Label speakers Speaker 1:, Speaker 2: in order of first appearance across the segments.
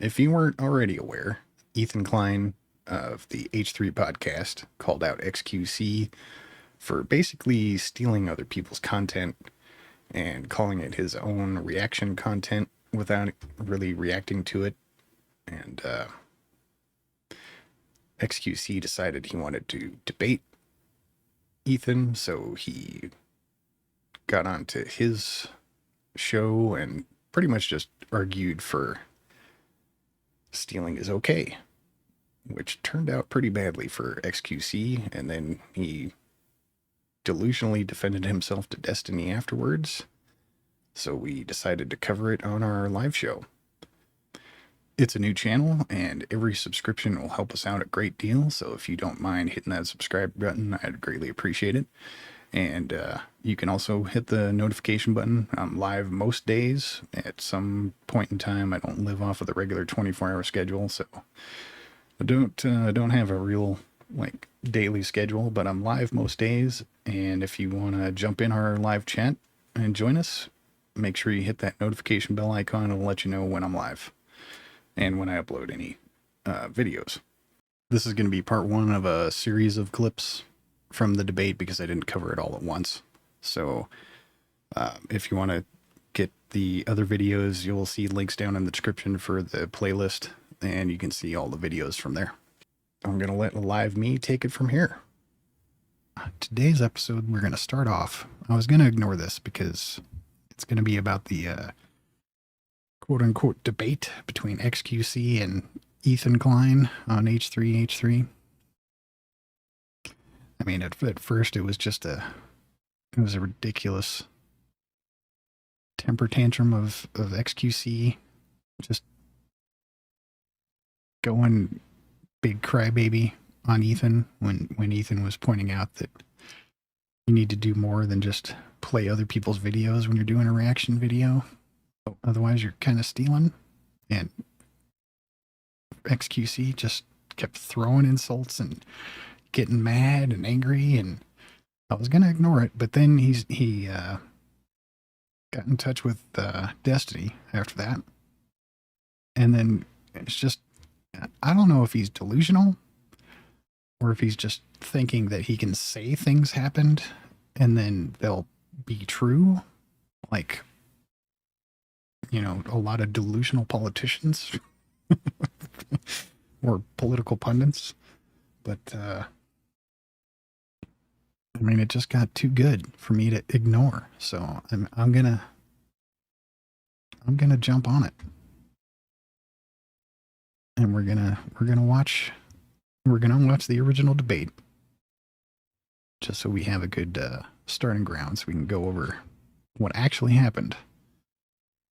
Speaker 1: If you weren't already aware, Ethan Klein of the H3 podcast called out xQc for basically stealing other people's content and calling it his own reaction content without really reacting to it. And xQc decided he wanted to debate Ethan, so he got onto his show and pretty much just argued for stealing is okay, which turned out pretty badly for xQc, and then he delusionally defended himself to Destiny afterwards, so we decided to cover it on our live show. It's a new channel, and every subscription will help us out a great deal, so if you don't mind hitting that subscribe button, I'd greatly appreciate it. And you can also hit the notification button. I'm live most days at some point in time. I don't live off of the regular 24-hour schedule, so I don't have a real like daily schedule, but I'm live most days. And if you want to jump in our live chat and join us, make sure you hit that notification bell icon. It'll let you know when I'm live and when I upload any videos. This is going to be part one of a series of clips from the debate because I didn't cover it all at once. So if you want to get the other videos, you'll see links down in the description for the playlist, and you can see all the videos from there. I'm going to let live me take it from here. Today's episode, we're going to start off. I was going to ignore this because it's going to be about the quote-unquote debate between xQc and Ethan Klein on H3H3. I mean, at first it was just it was a ridiculous temper tantrum of xQc just going big crybaby on Ethan when Ethan was pointing out that you need to do more than just play other people's videos when you're doing a reaction video. Otherwise, you're kind of stealing. And xQc just kept throwing insults and getting mad and angry, and I was gonna ignore it, but then he got in touch with Destiny after that, and then it's just, I don't know if he's delusional or if he's just thinking that he can say things happened and then they'll be true, like, you know, a lot of delusional politicians or political pundits. But I mean, it just got too good for me to ignore. So I'm gonna jump on it, and we're gonna watch the original debate, just so we have a good starting ground, so we can go over what actually happened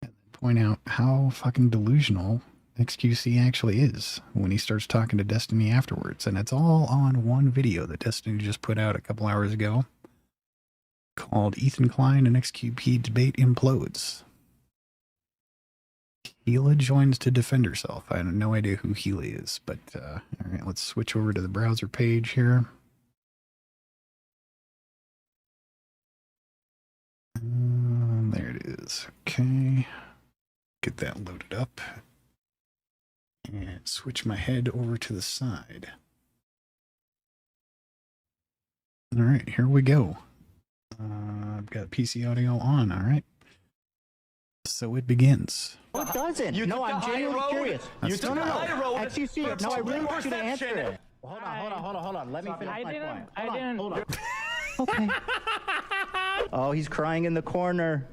Speaker 1: and point out how fucking delusional xQc actually is when he starts talking to Destiny afterwards. And it's all on one video that Destiny just put out a couple hours ago called Ethan Klein and xQc debate implodes. Gila joins to defend herself. I have no idea who Gila is, but all right, let's switch over to the browser page here. There it is. Okay, get that loaded up and switch my head over to the side. All right, here we go. I've got PC audio on. All right. So it begins.
Speaker 2: No, it doesn't. No, I'm genuinely curious.
Speaker 1: You took the high road.
Speaker 2: xQc. No, I really want you to answer it. Hold on. Let me finish my point. Hold on. Okay. Oh, he's crying in the corner.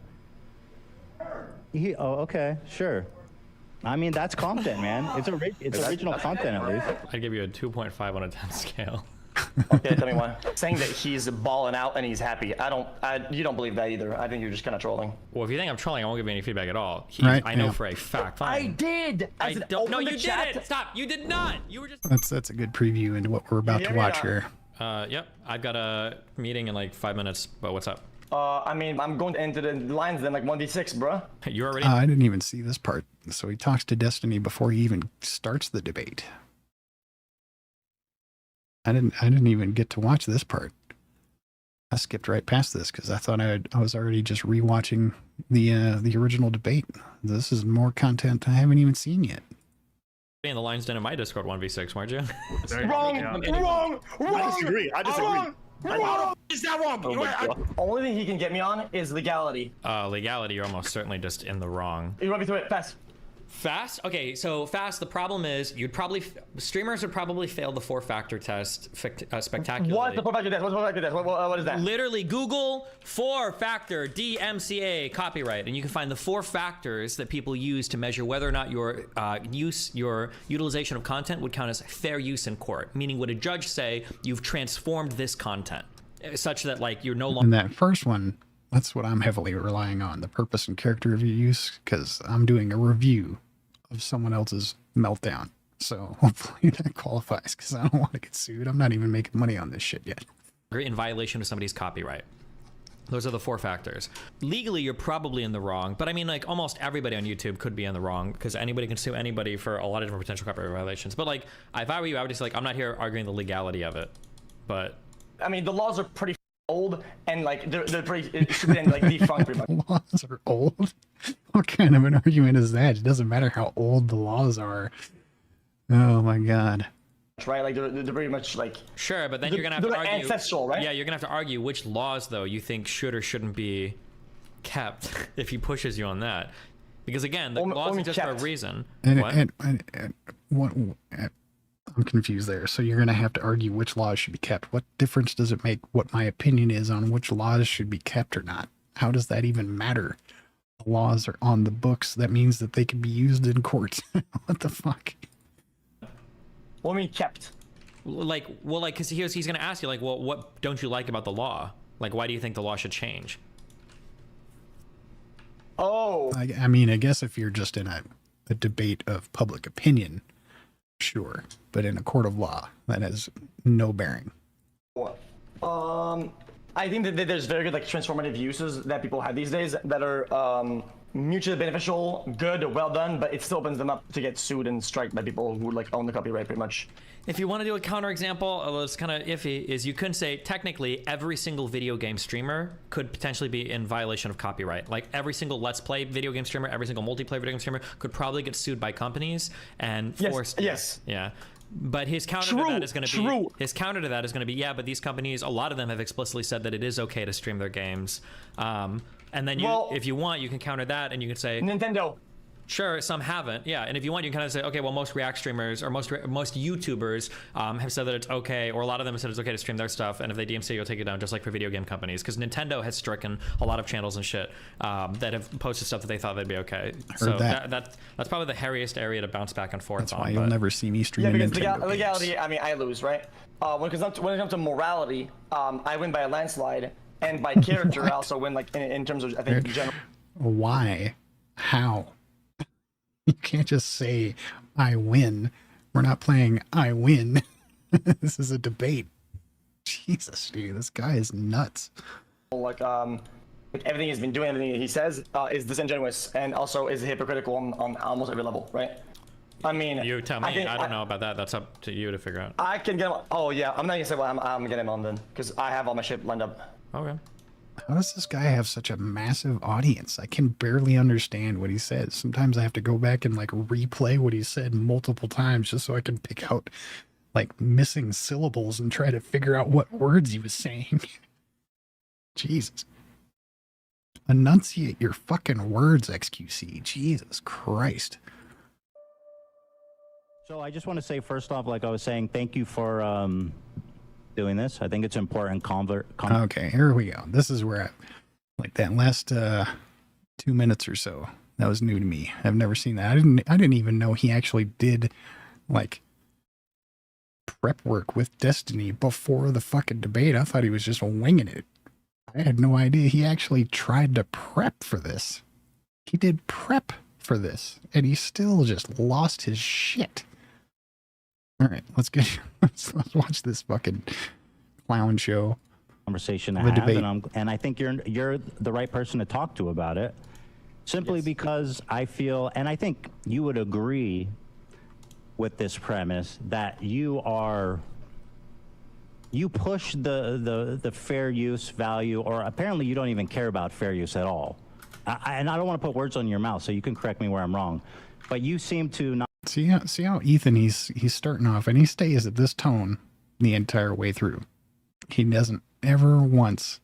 Speaker 2: Oh, okay, sure. I mean, that's content, man. It's original content, at least.
Speaker 3: I'd give you a 2.5 on a 10 scale.
Speaker 4: Okay, tell me why. Saying that he's balling out and he's happy. You don't believe that either. I think you're just kind of trolling.
Speaker 3: Well, if you think I'm trolling, I won't give you any feedback at all.
Speaker 1: Right,
Speaker 3: I know for a fact.
Speaker 4: I did.
Speaker 3: I don't. No, you didn't. Stop. You did not. You were just.
Speaker 1: That's a good preview into what we're about to watch here.
Speaker 3: Yep. I've got a meeting in like 5 minutes. But what's up?
Speaker 4: I mean, I'm going into the lines then, like 1d6, bruh.
Speaker 3: You already.
Speaker 1: I didn't even see this part. So he talks to Destiny before he even starts the debate. I didn't even get to watch this part. I skipped right past this because I thought I was already just rewatching the original debate. This is more content I haven't even seen yet.
Speaker 3: In the lines in my Discord 1v6, weren't you?
Speaker 4: Wrong.
Speaker 5: I disagree.
Speaker 4: Wrong.
Speaker 5: Is that wrong?
Speaker 4: Only thing he can get me on is legality.
Speaker 3: Legality, you're almost certainly just in the wrong.
Speaker 4: You run me through it fast.
Speaker 3: Fast? Okay, so fast, the problem is streamers would probably fail the 4-factor test spectacularly.
Speaker 4: What the 4-factor test? What's the 4-factor test? What is that?
Speaker 3: Literally Google 4-factor DMCA copyright, and you can find the 4 factors that people use to measure whether or not your utilization of content would count as fair use in court. Meaning, would a judge say you've transformed this content such that like you're no longer.
Speaker 1: And that first one, that's what I'm heavily relying on, the purpose and character of your use, because I'm doing a review of someone else's meltdown. So hopefully that qualifies, because I don't want to get sued. I'm not even making money on this shit yet.
Speaker 3: In violation of somebody's copyright. Those are the 4 factors. Legally, you're probably in the wrong, but I mean, like, almost everybody on YouTube could be in the wrong, because anybody can sue anybody for a lot of different potential copyright violations. But like, if I were you, I would just like, I'm not here arguing the legality of it, but...
Speaker 4: I mean, the laws are pretty old, and like they're pretty stupid and like defunct pretty much.
Speaker 1: Laws are old? What kind of an argument is that? It doesn't matter how old the laws are. Oh my god.
Speaker 4: Right, like they're pretty much like.
Speaker 3: Sure, but then you're gonna have to argue.
Speaker 4: Ancestral, right?
Speaker 3: Yeah, you're gonna have to argue which laws though you think should or shouldn't be kept if he pushes you on that, because again, the laws exist for a reason.
Speaker 1: And what? I'm confused there. So you're going to have to argue which laws should be kept. What difference does it make what my opinion is on which laws should be kept or not? How does that even matter? The laws are on the books. That means that they can be used in court. What the fuck?
Speaker 4: What do you mean kept?
Speaker 3: Like, well, like, because he's going to ask you, like, well, what don't you like about the law? Like, why do you think the law should change?
Speaker 4: Oh.
Speaker 1: I mean, I guess if you're just in a debate of public opinion, sure, but in a court of law, that has no bearing.
Speaker 4: I think that there's very good like transformative uses that people have these days that are mutually beneficial, good, well done, but it still opens them up to get sued and striked by people who like own the copyright pretty much.
Speaker 3: If you want to do a counterexample, it's kind of iffy, is you couldn't say technically every single video game streamer could potentially be in violation of copyright. Like every single Let's Play video game streamer, every single multiplayer video game streamer could probably get sued by companies and forced.
Speaker 4: Yes.
Speaker 3: Yeah. But his counter to that is going to be yeah, but these companies, a lot of them have explicitly said that it is okay to stream their games. And then if you want, you can counter that and you can say
Speaker 4: Nintendo.
Speaker 3: Sure, some haven't, yeah. And if you want, you can kind of say, okay, well, most React streamers or most YouTubers have said that it's okay, or a lot of them have said it's okay to stream their stuff, and if they DMCA, you'll take it down, just like for video game companies. Because Nintendo has stricken a lot of channels and shit that have posted stuff that they thought they'd be okay. So that's probably the hairiest area to bounce back and forth on.
Speaker 1: That's why you'll never see me streaming Nintendo games.
Speaker 4: Legality, I mean, I lose, right? When it comes to morality, I win by a landslide, and by character, I also win, like, in terms of, I think, general.
Speaker 1: Why? How? You can't just say, I win. We're not playing I win. This is a debate. Jesus, dude, this guy is nuts.
Speaker 4: Like everything he's been doing, everything he says is disingenuous and also is hypocritical on almost every level, right? I mean,
Speaker 3: you tell me. I don't know about that. That's up to you to figure out.
Speaker 4: I can get him. Oh yeah, I'm not gonna say well. I'm getting him on then because I have all my shit lined up.
Speaker 3: Okay.
Speaker 1: How does this guy have such a massive audience? I can barely understand what he says. Sometimes I have to go back and like replay what he said multiple times just so I can pick out like missing syllables and try to figure out what words he was saying. Jesus. Enunciate your fucking words, xQc. Jesus Christ.
Speaker 2: So I just want to say first off, like I was saying, thank you for doing this. I think it's important.
Speaker 1: Okay, here we go. This is where like that last 2 minutes or so, that was new to me. I've never seen that. I didn't even know he actually did like prep work with Destiny before the fucking debate. I thought he was just winging it. I had no idea he actually tried to prep for this. He did prep for this, and he still just lost his shit. All right, let's watch this fucking clown show.
Speaker 2: Conversation to have, and I think you're the right person to talk to about it. Simply because I feel, and I think you would agree with this premise that you push the fair use value, or apparently you don't even care about fair use at all. And I don't want to put words on your mouth, so you can correct me where I'm wrong, but you seem to not
Speaker 1: See how Ethan he's starting off and he stays at this tone the entire way through. He doesn't ever once,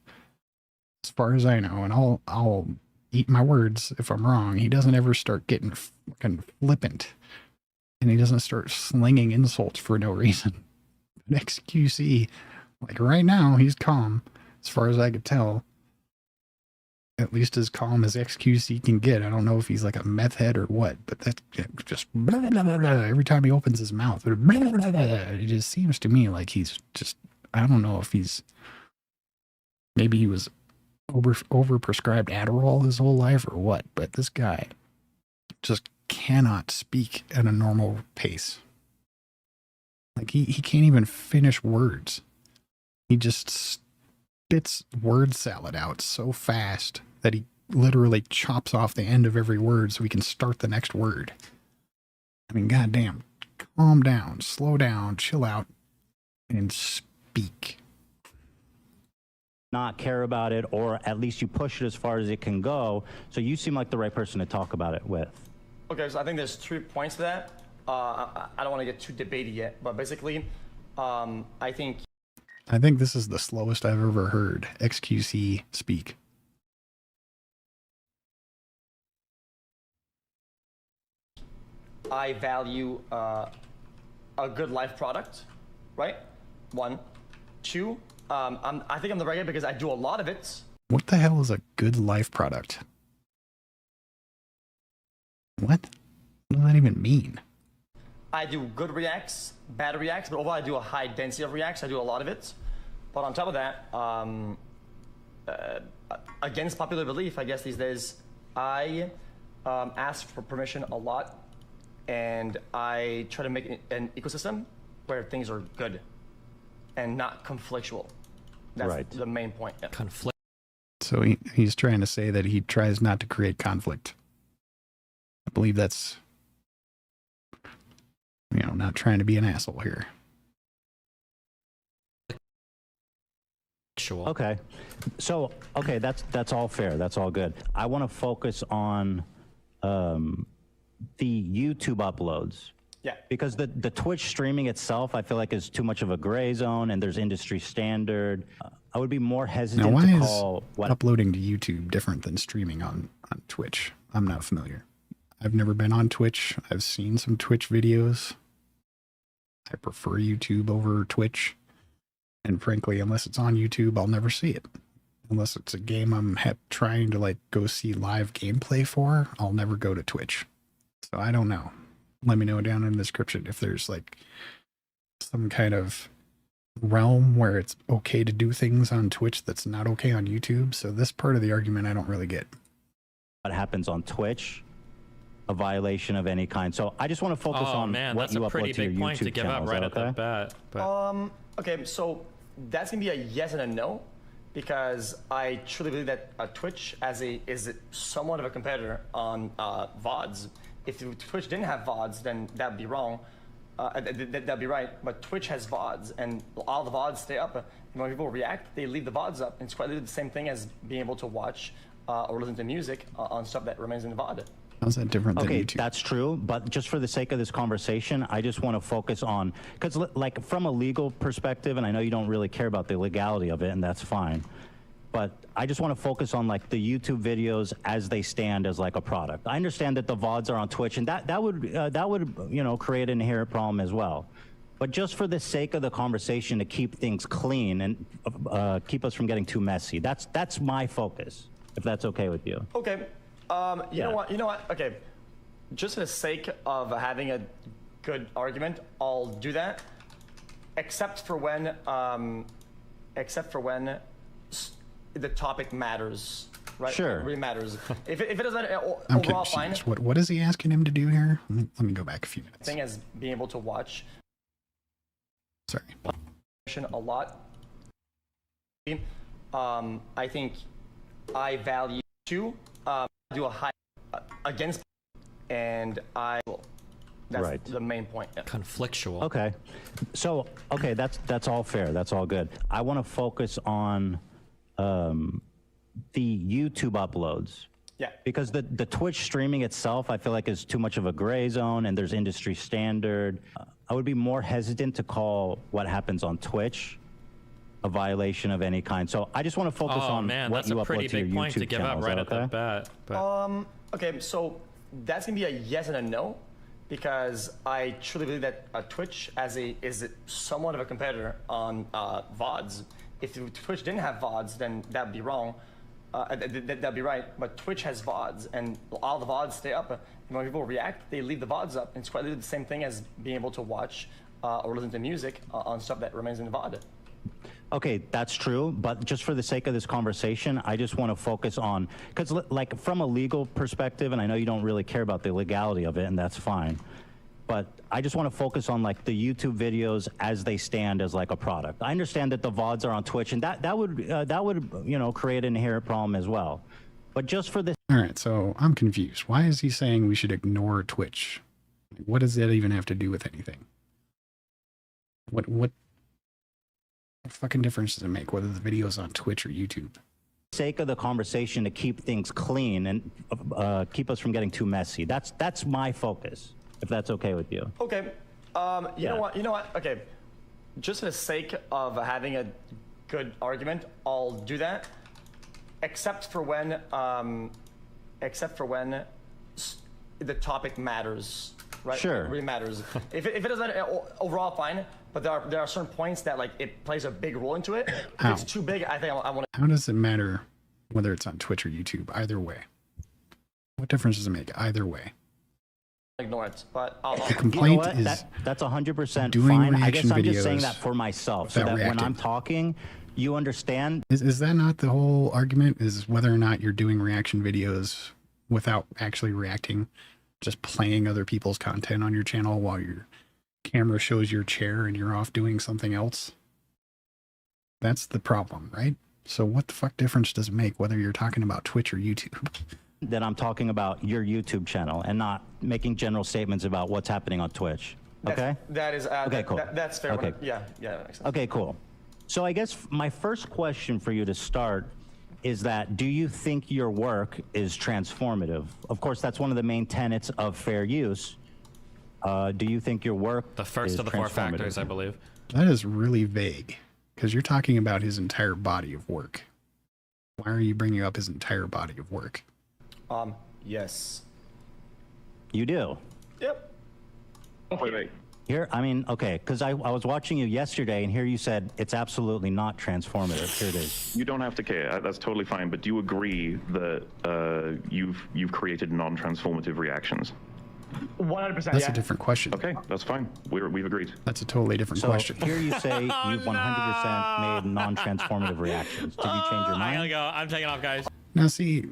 Speaker 1: as far as I know, and I'll eat my words if I'm wrong. He doesn't ever start getting fucking flippant, and he doesn't start slinging insults for no reason. But xQc, like right now, he's calm, as far as I could tell. At least as calm as xQc can get. I don't know if he's like a meth head or what, but that's just blah, blah, blah, blah. Every time he opens his mouth, blah, blah, blah, blah. It just seems to me like he's just, I don't know if maybe he was over prescribed Adderall his whole life or what, but this guy just cannot speak at a normal pace. Like he can't even finish words. He just spits word salad out so fast that he literally chops off the end of every word so we can start the next word. I mean, goddamn, calm down, slow down, chill out, and speak.
Speaker 2: Not care about it, or at least you push it as far as it can go. So you seem like the right person to talk about it with.
Speaker 4: Okay, so I think there's 3 points to that. I don't want to get too debatey yet, but basically, I think
Speaker 1: this is the slowest I've ever heard xQc speak.
Speaker 4: I value a good life product, right? 1, 2. I think I'm the right guy because I do a lot of it.
Speaker 1: What the hell is a good life product? What? What does that even mean?
Speaker 4: I do good reacts, bad reacts, but overall I do a high density of reacts. I do a lot of it. But on top of that, against popular belief, I guess these days, I ask for permission a lot, and I try to make an ecosystem where things are good and not conflictual. That's
Speaker 2: right.
Speaker 4: The main point. Yeah.
Speaker 3: Conflict.
Speaker 1: So he's trying to say that he tries not to create conflict. I believe that's, not trying to be an asshole here.
Speaker 3: Sure.
Speaker 2: Okay. So, okay, that's all fair. That's all good. I want to focus on the YouTube uploads.
Speaker 4: Yeah.
Speaker 2: Because the Twitch streaming itself, I feel like is too much of a gray zone, and there's industry standard. I would be more hesitant
Speaker 1: Now, why
Speaker 2: to
Speaker 1: is
Speaker 2: call
Speaker 1: uploading to YouTube different than streaming on Twitch? I'm not familiar. I've never been on Twitch. I've seen some Twitch videos. I prefer YouTube over Twitch. And frankly, unless it's on YouTube, I'll never see it. Unless it's a game I'm trying to go see live gameplay for, I'll never go to Twitch. So I don't know. Let me know down in the description if there's some kind of realm where it's okay to do things on Twitch that's not okay on YouTube. So this part of the argument I don't really get.
Speaker 2: what happens on Twitch, a violation of any kind. So I just want to focus on what you upload to your YouTube
Speaker 3: to give
Speaker 2: channel.
Speaker 3: up right at the bat. But
Speaker 4: Okay, so that's gonna be a yes and a no, because I truly believe that Twitch is somewhat of a competitor on VODs. If Twitch didn't have VODs, then that'd be wrong. That'd be right. But Twitch has VODs, and all the VODs stay up. And when people react, they leave the VODs up. And it's quite literally the same thing as being able to watch or listen to music on stuff that remains in the VOD.
Speaker 1: How's that different than
Speaker 2: Okay,
Speaker 1: YouTube?
Speaker 2: that's true, but just for the sake of this conversation, I just want to focus on, because from a legal perspective, and I know you don't really care about the legality of it, and that's fine, but I just want to focus on the YouTube videos as they stand as a product. I understand that the VODs are on Twitch, and that would create an inherent problem as well. But just for the sake of the conversation, to keep things clean and keep us from getting too messy, that's my focus, if that's okay with you.
Speaker 4: Okay. You know what? Okay. Just for the sake of having a good argument, I'll do that. Except for when the topic matters, right?
Speaker 2: Sure.
Speaker 4: It really matters. If it doesn't,
Speaker 1: I'm
Speaker 4: overall fine.
Speaker 1: confused. What is he asking him to do here? Let me go back a few minutes.
Speaker 4: Thing as being able to watch
Speaker 1: Sorry.
Speaker 4: a lot. I think I value do a high against, and that's
Speaker 2: Right.
Speaker 4: the main point. Yeah.
Speaker 3: conflictual.
Speaker 2: Okay. So, okay, that's all fair. That's all good. I want to focus on the YouTube uploads.
Speaker 4: Yeah.
Speaker 2: Because the Twitch streaming itself, I feel like is too much of a gray zone, and there's industry standard. I would be more hesitant to call what happens on Twitch a violation of any kind. So I just want to focus on
Speaker 3: man,
Speaker 2: what
Speaker 3: that's
Speaker 2: you
Speaker 3: a
Speaker 2: upload
Speaker 3: pretty
Speaker 2: to your
Speaker 3: big point
Speaker 2: YouTube
Speaker 3: to give
Speaker 2: channel.
Speaker 3: up
Speaker 2: Is
Speaker 3: right
Speaker 2: that
Speaker 3: at the bat. But
Speaker 4: Okay, so that's gonna be a yes and a no, because I truly believe that Twitch is somewhat of a competitor on VODs. If Twitch didn't have VODs, then that'd be wrong. That'd be right. But Twitch has VODs, and all the VODs stay up. And when people react, they leave the VODs up. And it's quite literally the same thing as being able to watch or listen to music on stuff that remains in the VOD.
Speaker 2: Okay, that's true, but just for the sake of this conversation, I just want to focus on, because like from a legal perspective, and I know you don't really care about the legality of it, and that's fine, but I just want to focus on like the YouTube videos as they stand as like a product. I understand that the VODs are on Twitch, and that would create an inherent problem as well. But just for this.
Speaker 1: All right, so I'm confused. Why is he saying we should ignore Twitch? What does that even have to do with anything? What fucking difference does it make whether the video's on Twitch or YouTube?
Speaker 2: Sake of the conversation, to keep things clean and keep us from getting too messy. That's my focus, if that's okay with you.
Speaker 4: Okay. You know what? Okay. Just for the sake of having a good argument, I'll do that. Except for when the topic matters, right?
Speaker 2: Sure.
Speaker 4: It really matters. if it doesn't matter, overall, fine. But there are certain points that like it plays a big role into it. If it's too big, I think I want to.
Speaker 1: How does it matter whether it's on Twitch or YouTube? Either way. What difference does it make? Either way.
Speaker 4: Ignore it, but
Speaker 1: The complaint is
Speaker 2: that's 100%
Speaker 1: doing
Speaker 2: fine. I guess
Speaker 1: reaction
Speaker 2: I'm just saying
Speaker 1: videos
Speaker 2: that for myself, so that
Speaker 1: without
Speaker 2: when I'm
Speaker 1: reacting.
Speaker 2: talking, you understand.
Speaker 1: Is that not the whole argument? Is whether or not you're doing reaction videos without actually reacting, just playing other people's content on your channel while your camera shows your chair and you're off doing something else? That's the problem, right? So what the fuck difference does it make whether you're talking about Twitch or YouTube?
Speaker 2: That I'm talking about your YouTube channel and not making general statements about what's happening on Twitch. Okay?
Speaker 4: That is
Speaker 2: Okay, cool.
Speaker 4: That's fair.
Speaker 2: Okay.
Speaker 4: Yeah, that makes sense.
Speaker 2: Okay, cool. So I guess my first question for you to start is that, do you think your work is transformative? Of course, that's one of the main tenets of fair use. Do you think your work
Speaker 3: the first
Speaker 2: is
Speaker 3: of the four
Speaker 2: transformative?
Speaker 3: factors, I believe.
Speaker 1: That is really vague, because you're talking about his entire body of work. Why are you bringing up his entire body of work?
Speaker 4: Yes.
Speaker 2: You do?
Speaker 4: Yep.
Speaker 5: Wait.
Speaker 2: Here, I mean, okay, because I was watching you yesterday, and here you said it's absolutely not transformative. Here it is.
Speaker 5: You don't have to care. That's totally fine. But do you agree that you've created non-transformative reactions?
Speaker 4: 100%.
Speaker 1: That's
Speaker 4: yeah.
Speaker 1: a different question.
Speaker 5: Okay, that's fine. We've agreed.
Speaker 1: That's a totally different
Speaker 2: So
Speaker 1: question.
Speaker 2: here you say you've 100% made non-transformative reactions. Did you change your
Speaker 3: I gotta
Speaker 2: mind?
Speaker 3: go. I'm taking off, guys.
Speaker 1: Now, see,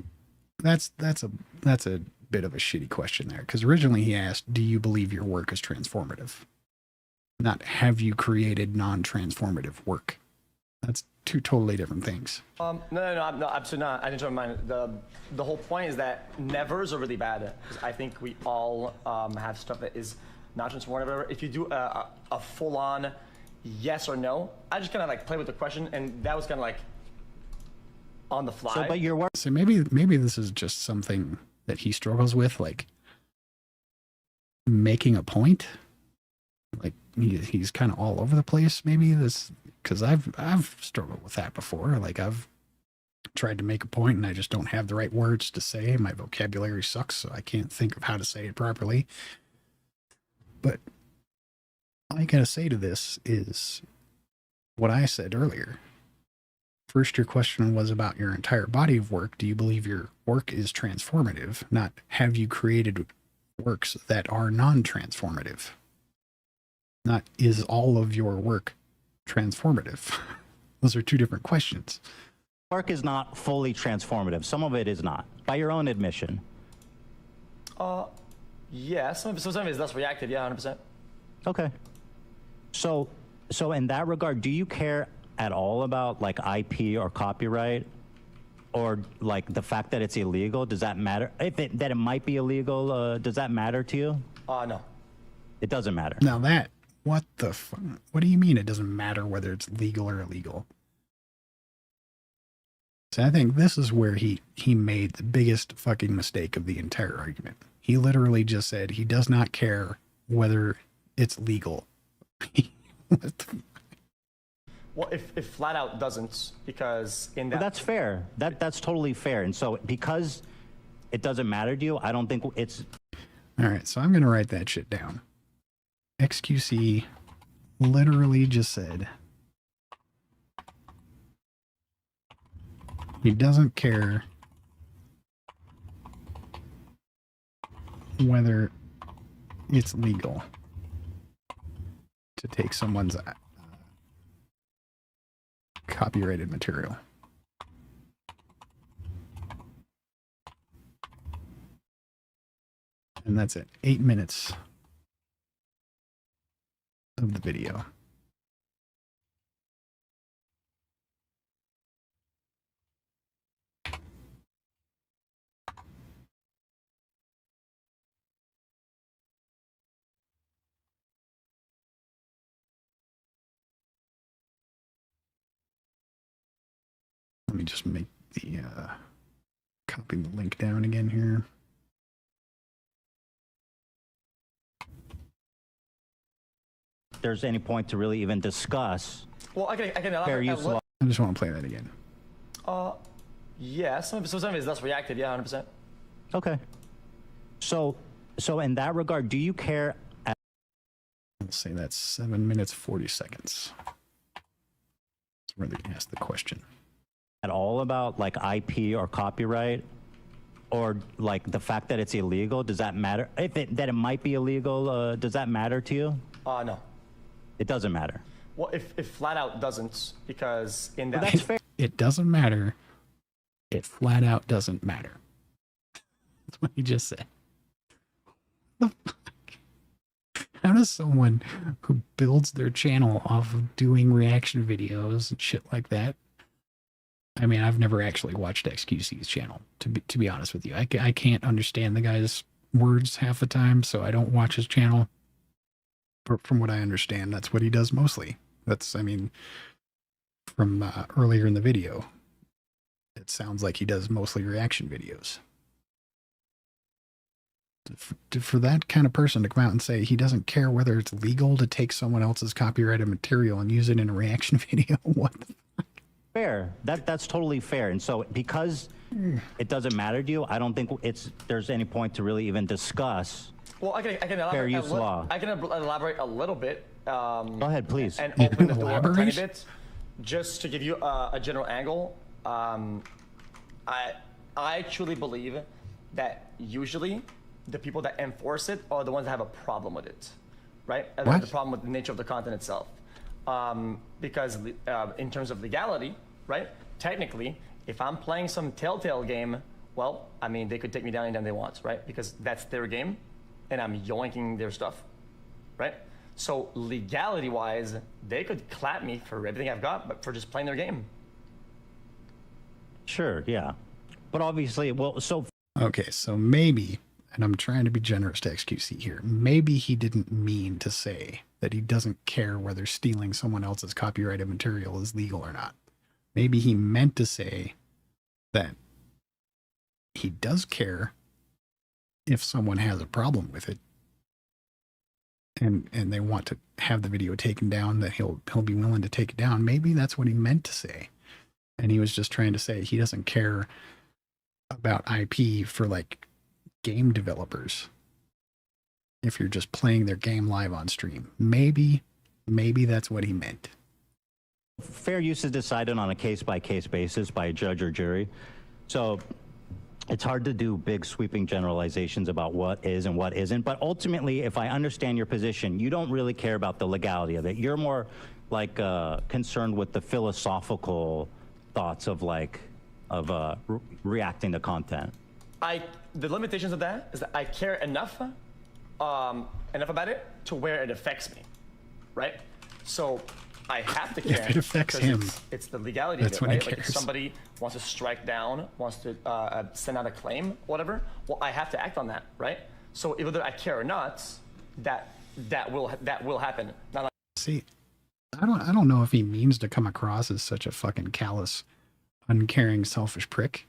Speaker 1: that's a bit of a shitty question there, because originally he asked, "Do you believe your work is transformative?" Not have you created non-transformative work. That's two totally different things.
Speaker 4: No, absolutely not. I didn't change my mind. The whole point is that nevers are really bad. 'Cause I think we all have stuff that is not transformative. If you do a full-on yes or no, I just kind of like play with the question, and that was kind of like on the fly.
Speaker 2: So, but your work.
Speaker 1: So maybe this is just something that he struggles with, like making a point. Like he's kind of all over the place. Maybe this, because I've struggled with that before. Like I've tried to make a point and I just don't have the right words to say. My vocabulary sucks, so I can't think of how to say it properly. But all I gotta say to this is what I said earlier. First, your question was about your entire body of work. Do you believe your work is transformative? Not have you created works that are non-transformative? Not is all of your work transformative? Those are two different questions.
Speaker 2: Work is not fully transformative. Some of it is not, by your own admission.
Speaker 4: Yeah, some of it is less reactive. Yeah, 100%.
Speaker 2: Okay. So in that regard, do you care at all about like IP or copyright, or like the fact that it's illegal? Does that matter? That it might be illegal, does that matter to you?
Speaker 4: No.
Speaker 2: It doesn't matter.
Speaker 1: Now that, what the fuck? What do you mean it doesn't matter whether it's legal or illegal? So I think this is where he made the biggest fucking mistake of the entire argument. He literally just said he does not care whether it's legal. What the
Speaker 4: Well, if flat out doesn't, because in that...
Speaker 2: But that's fair. That's totally fair. And so because it doesn't matter to you, I don't think it's...
Speaker 1: All right, so I'm going to write that shit down. xQc literally just said he doesn't care whether it's legal to take someone's copyrighted material. And that's it. 8 minutes of the video. Let me just make the copy the link down again here.
Speaker 2: There's any point to really even discuss
Speaker 4: Well, I can
Speaker 2: fair use law.
Speaker 1: I just want to play that again.
Speaker 4: Yeah, some of it is less reactive, yeah, 100%.
Speaker 2: Okay. So in that regard, do you care
Speaker 1: Let's say that's 7 minutes 40 seconds. That's where they ask the question.
Speaker 2: at all about like IP or copyright, or like the fact that it's illegal? Does that matter? That it might be illegal, does that matter to you?
Speaker 4: No.
Speaker 2: It doesn't matter.
Speaker 4: Well, if flat out doesn't, because in that...
Speaker 2: Well, that's fair.
Speaker 1: It doesn't matter. It flat out doesn't matter. That's what he just said. The fuck? How does someone who builds their channel off of doing reaction videos and shit like that? I mean, I've never actually watched xQc's channel, to be honest with you. I can't understand the guy's words half the time, so I don't watch his channel. But from what I understand, that's what he does mostly. That's, I mean, from earlier in the video, it sounds like he does mostly reaction videos. For that kind of person to come out and say he doesn't care whether it's legal to take someone else's copyrighted material and use it in a reaction video, what the fuck?
Speaker 2: Fair. That's totally fair. And so because it doesn't matter to you, I don't think there's any point to really even discuss.
Speaker 4: Well, I can elaborate.
Speaker 2: Fair use law.
Speaker 4: I can elaborate a little bit.
Speaker 2: Go ahead, please.
Speaker 4: And open the door a tiny bit, just to give you a general angle. I truly believe that usually the people that enforce it are the ones that have a problem with it, right? And
Speaker 1: What?
Speaker 4: the problem with the nature of the content itself. Because in terms of legality, right? Technically, if I'm playing some Telltale game, well, I mean, they could take me down anytime they want, right? Because that's their game, and I'm yoinking their stuff, right? So legality-wise, they could clap me for everything I've got, but for just playing their game.
Speaker 2: Sure, yeah. But obviously, well, so...
Speaker 1: Okay, so maybe, and I'm trying to be generous to xQc here, maybe he didn't mean to say that he doesn't care whether stealing someone else's copyrighted material is legal or not. Maybe he meant to say that he does care if someone has a problem with it and they want to have the video taken down, that he'll be willing to take it down. Maybe that's what he meant to say. And he was just trying to say he doesn't care about IP for like game developers if you're just playing their game live on stream. Maybe that's what he meant.
Speaker 2: Fair use is decided on a case-by-case basis by a judge or jury. So it's hard to do big sweeping generalizations about what is and what isn't. But ultimately, if I understand your position, you don't really care about the legality of it. You're more like concerned with the philosophical thoughts of reacting to content.
Speaker 4: The limitations of that is that I care enough about it to where it affects me, right? So I have to care.
Speaker 1: If it affects him,
Speaker 4: it's the legality
Speaker 1: that's
Speaker 4: of it,
Speaker 1: when he
Speaker 4: right? Like if
Speaker 1: cares.
Speaker 4: somebody wants to strike down, wants to send out a claim, whatever, well, I have to act on that, right? So whether I care or not, that will happen. Not like,
Speaker 1: See, I don't know if he means to come across as such a fucking callous uncaring, selfish prick.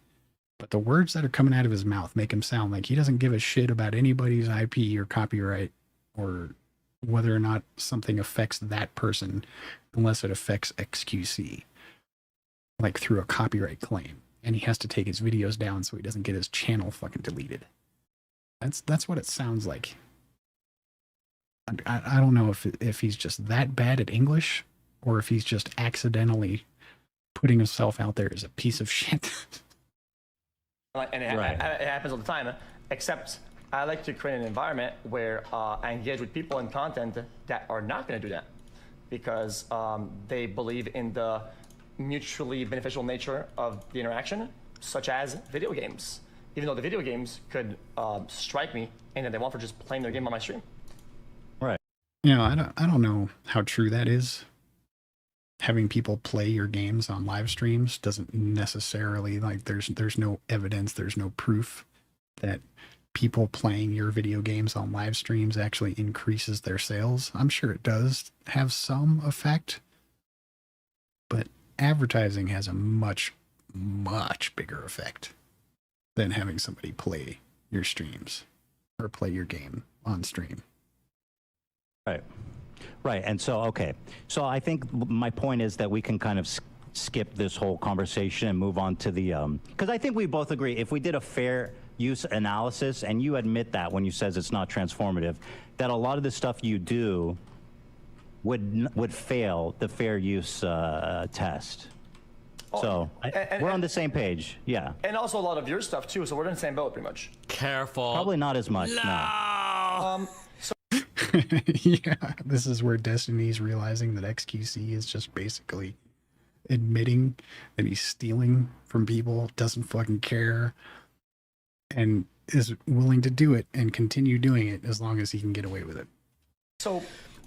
Speaker 1: But the words that are coming out of his mouth make him sound like he doesn't give a shit about anybody's IP or copyright or whether or not something affects that person unless it affects xQc, like through a copyright claim. And he has to take his videos down so he doesn't get his channel fucking deleted. That's what it sounds like. I don't know if he's just that bad at English or if he's just accidentally putting himself out there as a piece of shit.
Speaker 4: And it happens all the time, except I like to create an environment where I engage with people in content that are not going to do that because they believe in the mutually beneficial nature of the interaction, such as video games. Even though the video games could strike me and that they want for just playing their game on my stream.
Speaker 2: Right.
Speaker 1: You know, I don't know how true that is. Having people play your games on live streams doesn't necessarily, like, there's no evidence, there's no proof that people playing your video games on live streams actually increases their sales. I'm sure it does have some effect, but advertising has a much, much bigger effect than having somebody play your streams or play your game on stream.
Speaker 2: Right. Right. And so, okay. So I think my point is that we can kind of skip this whole conversation and move on to the, because I think we both agree if we did a fair use analysis, and you admit that when you says it's not transformative, that a lot of the stuff you do would fail the fair use test. So we're on the same page. Yeah.
Speaker 4: And also a lot of your stuff too, so we're in the same boat pretty much.
Speaker 3: Careful.
Speaker 2: Probably not as much. No.
Speaker 1: Yeah, this is where Destiny's realizing that xQc is just basically admitting that he's stealing from people, doesn't fucking care, and is willing to do it and continue doing it as long as he can get away with it.
Speaker 4: So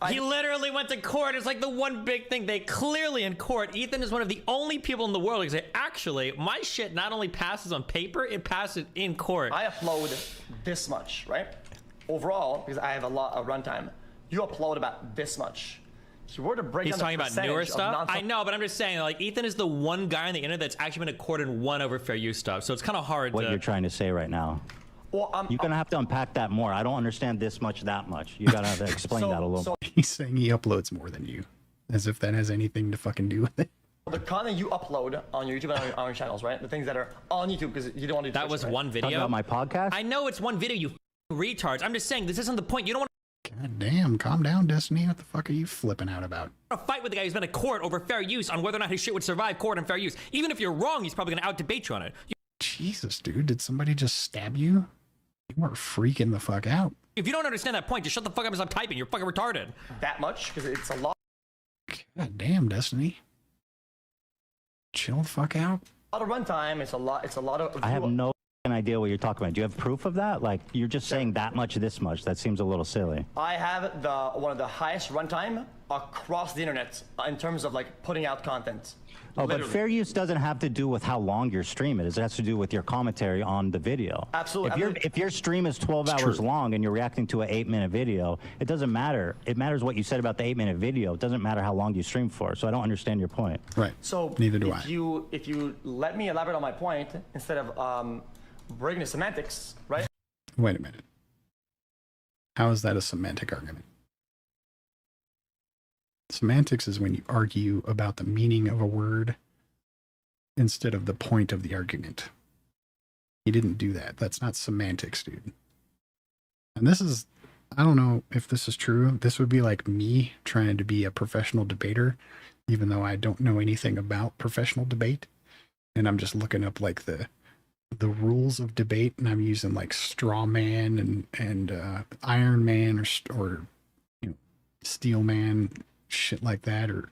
Speaker 3: he literally went to court. It's like the one big thing. They clearly in court, Ethan is one of the only people in the world who say, actually, my shit not only passes on paper, it passes in court.
Speaker 4: I upload this much, right? Overall, because I have a lot of runtime, you upload about this much. If you were to break
Speaker 3: He's
Speaker 4: down
Speaker 3: talking
Speaker 4: the
Speaker 3: about newer
Speaker 4: percentage of
Speaker 3: stuff.
Speaker 4: non-stop-
Speaker 3: I know, but I'm just saying, like, Ethan is the one guy on the internet that's actually been to court and won over fair use stuff. So it's kind of hard
Speaker 2: What
Speaker 3: to.
Speaker 2: you're trying to say right now.
Speaker 4: Well,
Speaker 2: You're going to have to unpack that more. I don't understand this much, that much. You got to explain that a little more.
Speaker 1: He's saying he uploads more than you, as if that has anything to fucking do with it.
Speaker 4: The content you upload on your YouTube and on your channels, right? The things that are on YouTube, because you don't want to do
Speaker 3: That
Speaker 4: Twitch,
Speaker 3: was
Speaker 4: right?
Speaker 3: one
Speaker 2: Talking
Speaker 3: video.
Speaker 2: about my podcast?
Speaker 3: I know it's one video, you retards. I'm just saying, this isn't the point. You don't want
Speaker 1: God damn, calm down, Destiny. What the fuck are you flipping out about?
Speaker 3: to fight with the guy who's been to court over fair use on whether or not his shit would survive court and fair use. Even if you're wrong, he's probably going to out-debate you on it.
Speaker 1: Jesus, dude, did somebody just stab you? You are freaking the fuck out.
Speaker 3: If you don't understand that point, just shut the fuck up as I'm typing. You're fucking retarded.
Speaker 4: That much, because it's a lot
Speaker 1: God damn, Destiny. Chill the fuck out.
Speaker 4: of runtime. It's a lot of.
Speaker 2: I have no idea what you're talking about. Do you have proof of that? Like, you're just saying that much, this much. That seems a little silly.
Speaker 4: I have one of the highest runtime across the internet in terms of like putting out content.
Speaker 2: Oh,
Speaker 4: Literally.
Speaker 2: but fair use doesn't have to do with how long your stream is. It has to do with your commentary on the video.
Speaker 4: Absolutely.
Speaker 2: If your stream is 12 hours long and you're reacting to an 8-minute video, it doesn't matter. It matters what you said about the 8-minute video. It doesn't matter how long you stream for. So I don't understand your point.
Speaker 1: Right.
Speaker 4: So
Speaker 1: neither do I.
Speaker 4: If you let me elaborate on my point instead of breaking the semantics, right?
Speaker 1: Wait a minute. How is that a semantic argument? Semantics is when you argue about the meaning of a word instead of the point of the argument. He didn't do that. That's not semantics, dude. And this is, I don't know if this is true. This would be like me trying to be a professional debater, even though I don't know anything about professional debate. And I'm just looking up like the rules of debate, and I'm using like straw man and Iron Man or you know, steel man, shit like that, or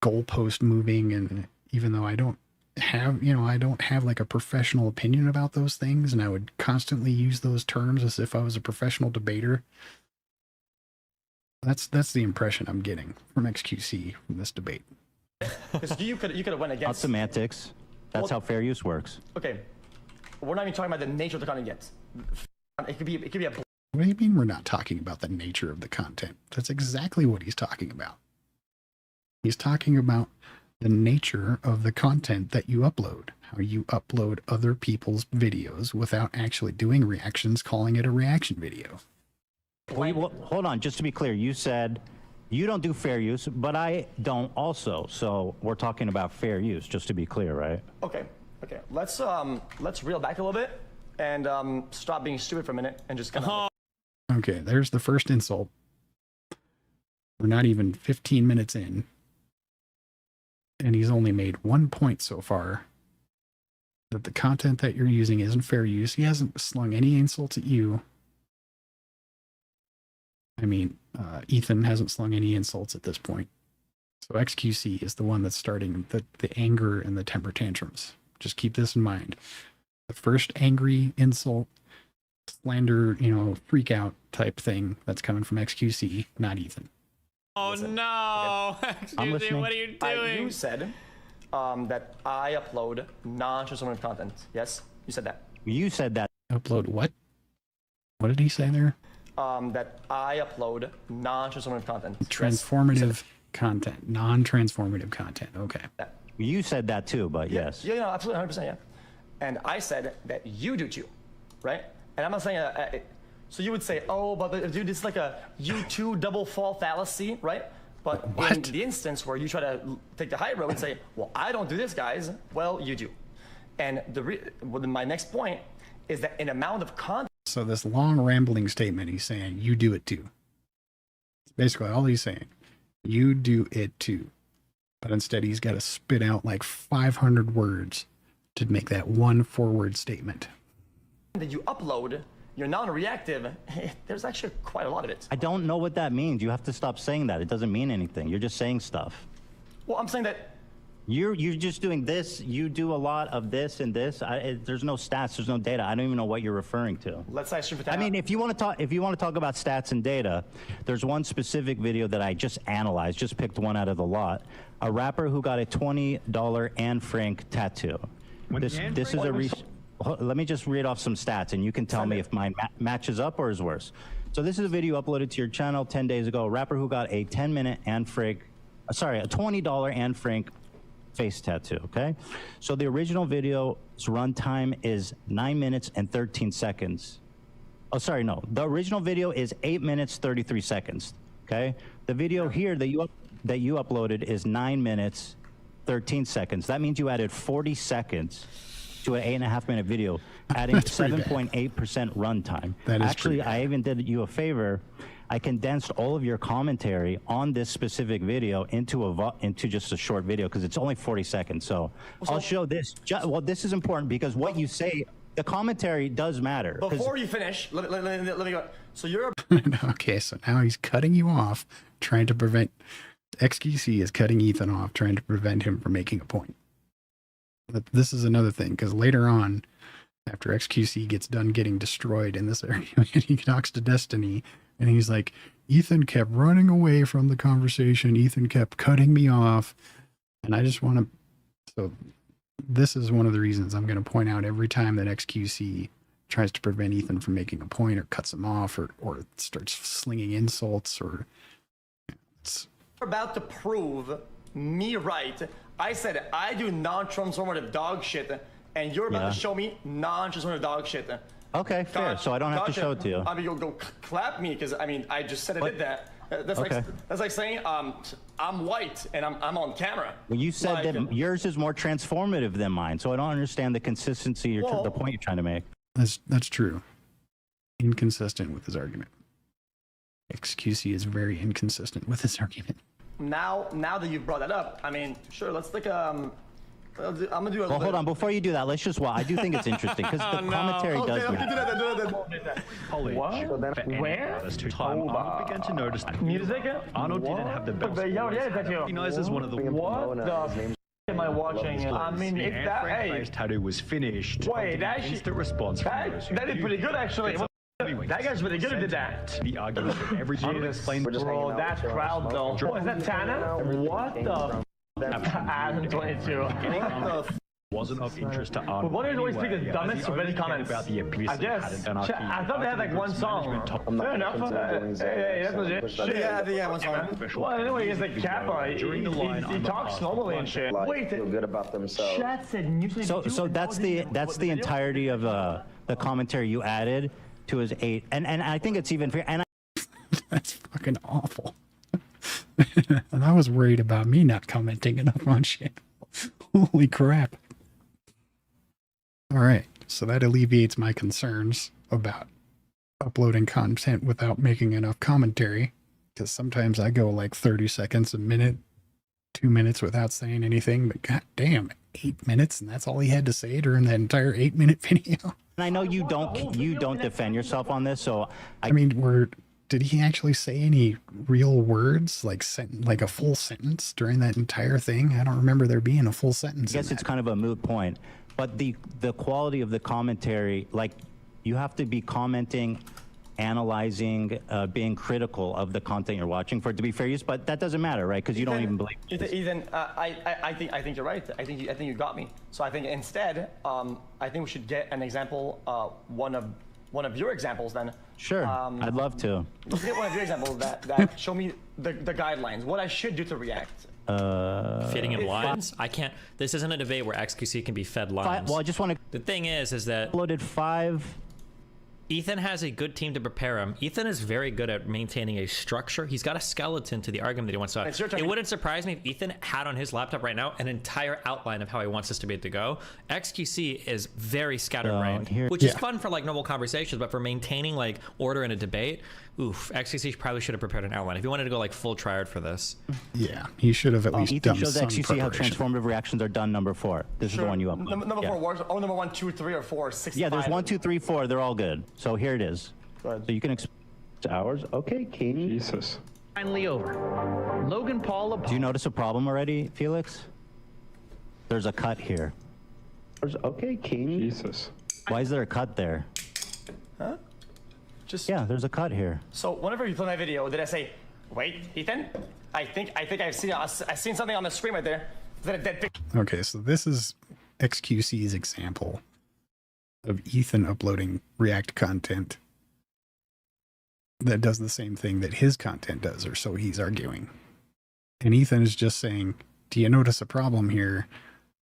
Speaker 1: goalpost moving. And even though I don't have like a professional opinion about those things, and I would constantly use those terms as if I was a professional debater. That's the impression I'm getting from xQc from this debate.
Speaker 4: Because you could have went
Speaker 2: Not
Speaker 4: against.
Speaker 2: semantics. That's how fair use works.
Speaker 4: Okay, we're not even talking about the nature of the content yet. It could be a.
Speaker 1: What do you mean we're not talking about the nature of the content? That's exactly what he's talking about. He's talking about the nature of the content that you upload. How you upload other people's videos without actually doing reactions, calling it a reaction video.
Speaker 2: Well, hold on, just to be clear, you said you don't do fair use, but I don't also. So we're talking about fair use, just to be clear, right?
Speaker 4: Okay. Let's reel back a little bit and stop being stupid for a minute and just kind of.
Speaker 1: Okay, there's the first insult. We're not even 15 minutes in. And he's only made 1 point so far. That the content that you're using isn't fair use. He hasn't slung any insults at you. I mean, Ethan hasn't slung any insults at this point. So xQc is the one that's starting the anger and the temper tantrums. Just keep this in mind. The first angry insult, slander, freak out type thing that's coming from xQc, not Ethan.
Speaker 3: Oh
Speaker 4: Listen.
Speaker 3: No!
Speaker 2: I'm
Speaker 3: Excuse me,
Speaker 2: listening.
Speaker 3: what are you doing?
Speaker 4: You said that I upload non-transformative content. Yes, you said that.
Speaker 2: You said that.
Speaker 1: Upload what? What did he say there?
Speaker 4: That I upload non-transformative content.
Speaker 1: Transformative content, non-transformative content. Okay.
Speaker 2: You said that too, but yes.
Speaker 4: Yeah, absolutely, 100%, yeah. And I said that you do too, right? And I'm not saying, so you would say, oh, but dude, this is like a U2 double fall fallacy, right? But
Speaker 1: What?
Speaker 4: in the instance where you try to take the high road and say, well, I don't do this, guys, well, you do. And my next point is that in amount of content.
Speaker 1: So this long rambling statement, he's saying, you do it too. It's basically all he's saying. You do it too. But instead, he's got to spit out like 500 words to make that one forward statement.
Speaker 4: That you upload, you're non-reactive, there's actually quite a lot of it.
Speaker 2: I don't know what that means. You have to stop saying that. It doesn't mean anything. You're just saying stuff.
Speaker 4: Well, I'm saying that.
Speaker 2: You're just doing this. You do a lot of this and this. There's no stats. There's no data. I don't even know what you're referring to.
Speaker 4: Let's say stream for 10
Speaker 2: I mean, if you want to talk about stats and data, there's one specific video that I just analyzed, just picked one out of the lot. A rapper who got a $20 Anne Frank tattoo. This is a let me just read off some stats, and you can tell me if mine matches up or is worse. So this is a video uploaded to your channel 10 days ago. A rapper who got a 10-minute Anne Frank, a $20 Anne Frank face tattoo, okay? So the original video's runtime is 9 minutes and 13 seconds. Oh, sorry, no. The original video is 8 minutes, 33 seconds, okay? The video here that you uploaded is 9 minutes, 13 seconds. That means you added 40 seconds to an 8.5 minute video, adding 7.8% runtime.
Speaker 1: That is
Speaker 2: Actually, I even did you a favor. I condensed all of your commentary on this specific video into just a short video because it's only 40 seconds. So I'll show this. Well, this is important because what you say, the commentary does matter.
Speaker 4: Before you finish, let me go. So you're
Speaker 1: Okay, so now he's cutting you off, trying to prevent... xQc is cutting Ethan off, trying to prevent him from making a point. But this is another thing, because later on, after xQc gets done getting destroyed in this area, he talks to Destiny, and he's like, Ethan kept running away from the conversation. Ethan kept cutting me off. And I just want to... So this is one of the reasons I'm going to point out every time that xQc tries to prevent Ethan from making a point or cuts him off or starts slinging insults or... It's,
Speaker 4: about to prove me right. I said I do non-transformative dog shit, and you're about to show me non-transformative dog shit.
Speaker 2: Okay, fair. So I don't have to show it to you.
Speaker 4: I mean, you'll go clap me because I mean I just said I did that. That's like saying I'm white and I'm on camera.
Speaker 2: Well, you said that yours is more transformative than mine, so I don't understand the consistency or the point you're trying to make.
Speaker 1: That's true. Inconsistent with his argument. xQc is very inconsistent with his argument.
Speaker 4: Now that you've brought that up, I mean, sure, let's like I'm gonna do a
Speaker 2: Well, hold on. Before you do that, let's just I do think it's interesting because the commentary does matter.
Speaker 4: Do that.
Speaker 6: College.
Speaker 4: Where?
Speaker 6: Arnold began to notice that
Speaker 4: Music?
Speaker 6: Arnold didn't have the best voice. Recognized as one of the
Speaker 4: What the am I watching? I mean,
Speaker 6: the
Speaker 4: if
Speaker 6: Anne
Speaker 4: that
Speaker 6: Frank
Speaker 4: hey,
Speaker 6: face tattoo was finished.
Speaker 4: wait, that
Speaker 6: instant response from those who
Speaker 4: that is
Speaker 6: viewed
Speaker 4: pretty
Speaker 6: it.
Speaker 4: good actually. That guy's really good who did that.
Speaker 6: The argument that every Arnold explained
Speaker 4: Bro, that crowd though. Is that Tana? What the? Adam 22.
Speaker 6: wasn't of interest to us.
Speaker 4: Why do you always pick the
Speaker 6: anyway,
Speaker 4: dumbest
Speaker 6: as the
Speaker 4: or
Speaker 6: only
Speaker 4: any
Speaker 6: thing
Speaker 4: comments?
Speaker 6: about the abuse
Speaker 4: I
Speaker 6: that it
Speaker 4: guess.
Speaker 6: had done
Speaker 4: Shit, I thought they had like one song. Fair enough. Hey, that's legit. Shit.
Speaker 7: Yeah, one song.
Speaker 4: Well, anyway, he's like Kappa. He talks normally and shit. Wait,
Speaker 7: feel good about themselves.
Speaker 4: chat said mutually.
Speaker 2: So that's the entirety of the commentary you added to his 8, and I think it's even fair. And
Speaker 1: That's fucking awful. And I was worried about me not commenting enough on shit. Holy crap. All right, so that alleviates my concerns about uploading content without making enough commentary, because sometimes I go like 30 seconds, a minute, 2 minutes without saying anything, but god damn, 8 minutes, and that's all he had to say during that entire 8-minute video.
Speaker 2: I know you don't defend yourself on this, so
Speaker 1: I mean, did he actually say any real words, like a full sentence during that entire thing? I don't remember there being a full sentence.
Speaker 2: I guess it's kind of a moot point. But the quality of the commentary, like, you have to be commenting, analyzing, being critical of the content you're watching for it to be fair use. But that doesn't matter, right? Because you don't even believe.
Speaker 4: Ethan, I think you're right. I think you got me. So I think instead, I think we should get an example, one of your examples then.
Speaker 2: Sure, I'd love to.
Speaker 4: Let's get one of your examples that show me the guidelines, what I should do to react.
Speaker 3: Feeding him lines? I can't. This isn't a debate where xQc can be fed lines.
Speaker 2: Well, I just want to.
Speaker 3: The thing is that
Speaker 2: Uploaded 5.
Speaker 3: Ethan has a good team to prepare him. Ethan is very good at maintaining a structure. He's got a skeleton to the argument that he wants to have. It wouldn't surprise me if Ethan had on his laptop right now an entire outline of how he wants this debate to go. xQc is very scatterbrained, which is fun for like normal conversations, but for maintaining like order in a debate, oof, xQc probably should have prepared an outline if he wanted to go like full tryhard for this.
Speaker 1: Yeah, he should have at least
Speaker 2: Ethan
Speaker 1: done
Speaker 2: shows
Speaker 1: some
Speaker 2: xQc how
Speaker 1: preparation.
Speaker 2: transformative reactions are done. Number 4. This is the one you upload.
Speaker 4: Number 4 works. Oh, number 1, 2, 3, or 4, 65.
Speaker 2: Yeah, there's 1, 2, 3, 4. They're all good. So here it is. So you can hours. Okay, King.
Speaker 5: Jesus.
Speaker 8: Finally over. Logan Paul.
Speaker 2: Do you notice a problem already, Felix? There's a cut here. Okay, King.
Speaker 5: Jesus.
Speaker 2: Why is there a cut there?
Speaker 4: Huh?
Speaker 2: Yeah, there's a cut here.
Speaker 4: So whenever you play my video, did I say, "Wait, Ethan? I think I've seen something on the screen right there. Is that a dead picture?"
Speaker 1: Okay, so this is xQc's example of Ethan uploading React content that does the same thing that his content does, or so he's arguing. And Ethan is just saying, do you notice a problem here?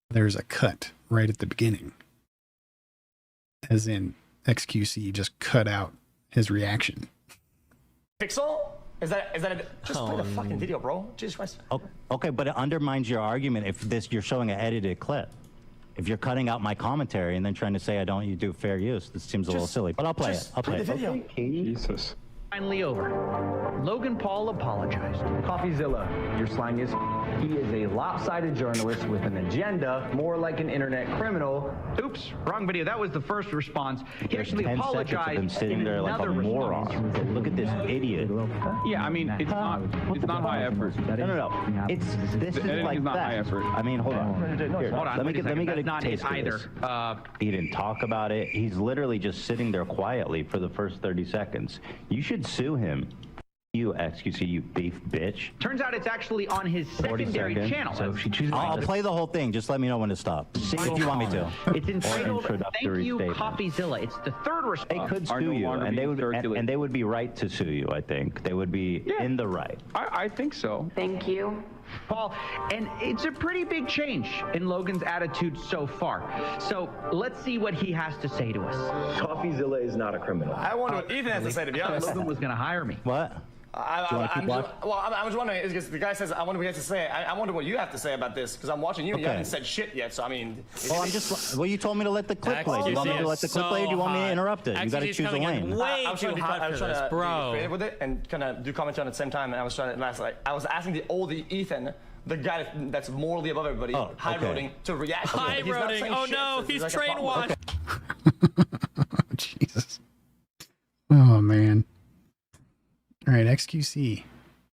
Speaker 1: There's a cut right at the beginning. As in, xQc just cut out his reaction.
Speaker 4: Pixel? Is that just play the fucking video, bro? Jesus Christ.
Speaker 2: Okay, but it undermines your argument if you're showing an edited clip. If you're cutting out my commentary and then trying to say you do fair use, this seems a little silly. But I'll play it. I'll play it.
Speaker 4: Video.
Speaker 5: Jesus.
Speaker 8: Finally over. Logan Paul apologized.
Speaker 9: CoffeeZilla, your slang is. He is a lopsided journalist with an agenda, more like an internet criminal.
Speaker 8: Oops, wrong video. That was the first response. He actually
Speaker 2: 10
Speaker 8: apologized.
Speaker 2: seconds of him sitting
Speaker 8: in
Speaker 2: there like a
Speaker 8: another
Speaker 2: moron.
Speaker 8: response.
Speaker 2: Look at this idiot.
Speaker 10: Yeah, I mean, it's not high effort.
Speaker 2: No. This is
Speaker 10: editing
Speaker 2: like
Speaker 10: is not
Speaker 2: that.
Speaker 10: high effort.
Speaker 2: I mean, hold on.
Speaker 8: Hold on.
Speaker 2: Let me get a
Speaker 8: not
Speaker 2: taste
Speaker 8: it
Speaker 2: of
Speaker 8: either.
Speaker 2: this. He didn't talk about it. He's literally just sitting there quietly for the first 30 seconds. You should sue him. You xQc, you beef bitch.
Speaker 8: Turns out it's actually on his secondary channel.
Speaker 2: So if she chooses, I'll play the whole thing. Just let me know when to stop. If you want me to.
Speaker 8: It's entitled "Thank You, CoffeeZilla." It's the third response.
Speaker 2: They could sue you, and they would be right to sue you. I think they would be in the right.
Speaker 10: I think so.
Speaker 11: Thank you.
Speaker 8: Paul, and it's a pretty big change in Logan's attitude so far. So let's see what he has to say to us.
Speaker 9: CoffeeZilla is not a criminal.
Speaker 4: I wonder what Ethan has to say, to be honest.
Speaker 8: Logan was going to hire me.
Speaker 2: What?
Speaker 4: I'm just wondering, because the guy says, I wonder what he has to say. I wonder what you have to say about this, because I'm watching you and you haven't said shit yet, so I mean...
Speaker 2: Well, you told me to let the clip play. Do you want me to let the clip play, or do you want me to interrupt it? You got to choose a lane.
Speaker 3: Way too hot for this, bro.
Speaker 4: Be creative with it and kind of do commentary at the same time, and I was trying to, I was asking the old Ethan, the guy that's morally above everybody, high-roading, to react.
Speaker 3: High-roading, oh no, he's train washed.
Speaker 1: Jesus. Oh, man. All right, xQc.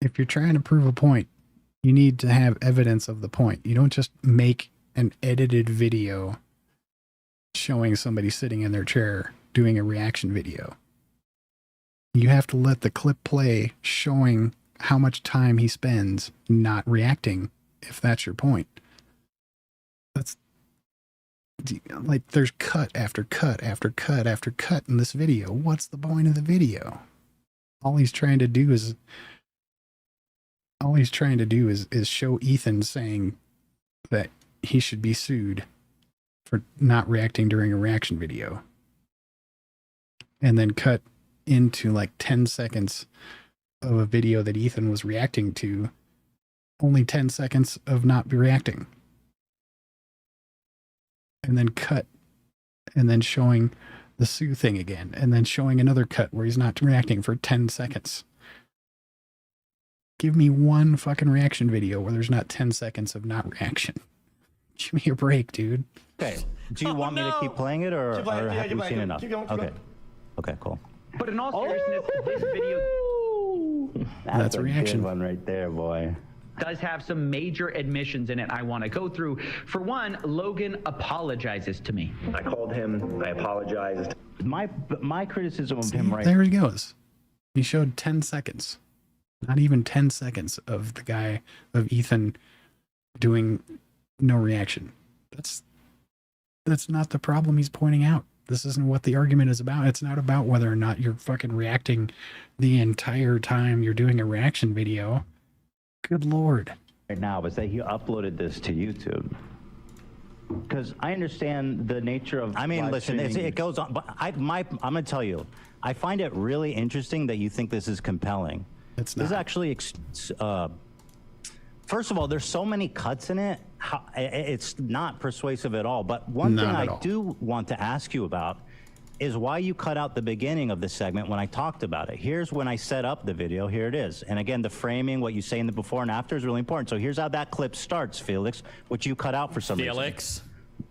Speaker 1: If you're trying to prove a point, you need to have evidence of the point. You don't just make an edited video showing somebody sitting in their chair doing a reaction video. You have to let the clip play showing how much time he spends not reacting, if that's your point. like there's cut after cut after cut after cut in this video. What's the point of the video? All he's trying to do is show Ethan saying that he should be sued for not reacting during a reaction video. And then cut into like 10 seconds of a video that Ethan was reacting to. Only 10 seconds of not reacting. And then cut. And then showing the sue thing again. And then showing another cut where he's not reacting for 10 seconds. Give me one fucking reaction video where there's not 10 seconds of not reaction. Give me a break, dude.
Speaker 2: Okay. Do you want me to keep playing it, or have you seen enough?
Speaker 4: Keep going.
Speaker 2: Okay, cool.
Speaker 8: But in all seriousness, this video
Speaker 1: That's a reaction.
Speaker 2: Good one right there, boy.
Speaker 8: does have some major admissions in it I want to go through. For one, Logan apologizes to me.
Speaker 9: I called him. I apologized.
Speaker 2: My criticism of him, right?
Speaker 1: There he goes. He showed 10 seconds. Not even 10 seconds of the guy, of Ethan, doing no reaction. That's not the problem he's pointing out. This isn't what the argument is about. It's not about whether or not you're fucking reacting the entire time you're doing a reaction video. Good Lord.
Speaker 2: Right now was that he uploaded this to YouTube. Because I understand the nature of. I mean, listen, it goes on. But I'm going to tell you, I find it really interesting that you think this is compelling.
Speaker 1: It's not.
Speaker 2: This is actually, first of all, there's so many cuts in it. It's not persuasive at all. But one thing I do want to ask you about is why you cut out the beginning of the segment when I talked about it. Here's when I set up the video. Here it is. And again, the framing, what you say in the before and after is really important. So here's how that clip starts, Felix, which you cut out for some reason.
Speaker 3: Felix?